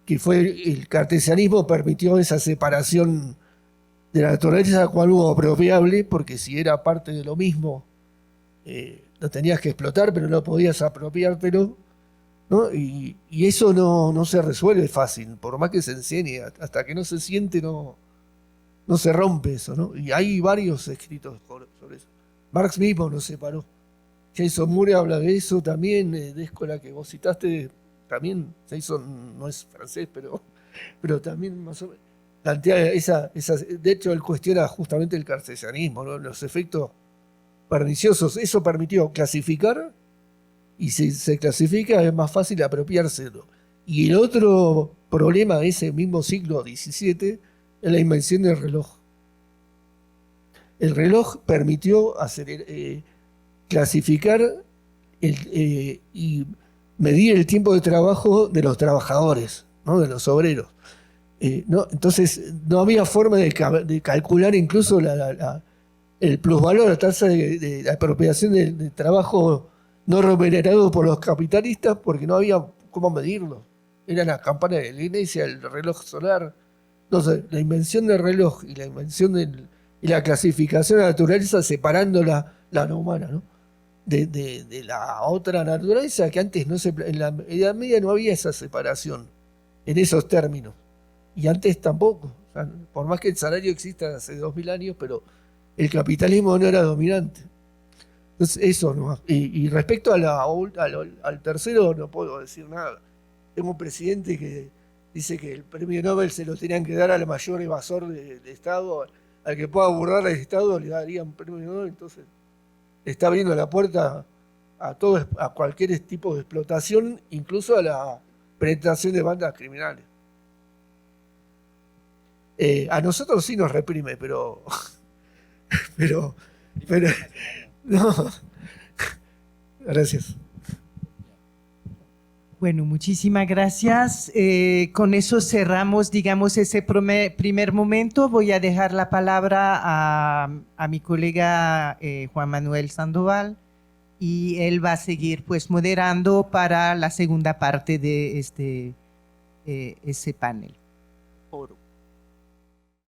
que fue el cartesianismo permitió esa separación de la naturaleza cual hubo apropiable, porque si era parte de lo mismo, lo tenías que explotar, pero no podías apropiártelo, ¿no? Y eso no se resuelve fácil, por más que se enseñe, hasta que no se siente no se rompe eso, ¿no? Y hay varios escritos sobre eso. Marx mismo lo separó. Jason Moore habla de eso también, de escuela que vos citaste, también. Jason no es francés, pero también más o menos plantea esa. De hecho, él cuestiona justamente el cartesianismo, ¿no?, los efectos perniciosos. Eso permitió clasificar, y si se clasifica es más fácil apropiárselo. Y el otro problema de ese mismo siglo XVII es la invención del reloj. El reloj permitió clasificar y medir el tiempo de trabajo de los trabajadores, ¿no?, de los obreros. ¿No? Entonces no había forma de calcular incluso el plusvalor, la tasa de apropiación de trabajo no remunerado por los capitalistas, porque no había cómo medirlo. Era la campana de la iglesia, el reloj solar. Entonces, la invención del reloj y la invención y la clasificación de la naturaleza, separando la no humana, ¿no?, de la otra naturaleza, que antes en la Edad Media no había esa separación en esos términos. Y antes tampoco. O sea, por más que el salario exista hace 2000 años, pero el capitalismo no era dominante. Entonces, eso no. Y respecto al tercero, no puedo decir nada. Tengo un presidente que dice que el premio Nobel se lo tenían que dar al mayor evasor del Estado, al que pueda abordar al Estado le daría un premio Nobel. Entonces le está abriendo la puerta a cualquier tipo de explotación, incluso a la penetración de bandas criminales. A nosotros sí nos reprime, pero no. Gracias. Bueno, muchísimas gracias. Con eso cerramos, digamos, ese primer momento. Voy a dejar la palabra a mi colega Juan Manuel Sandoval y él va a seguir pues moderando para la segunda parte de ese panel. Foro.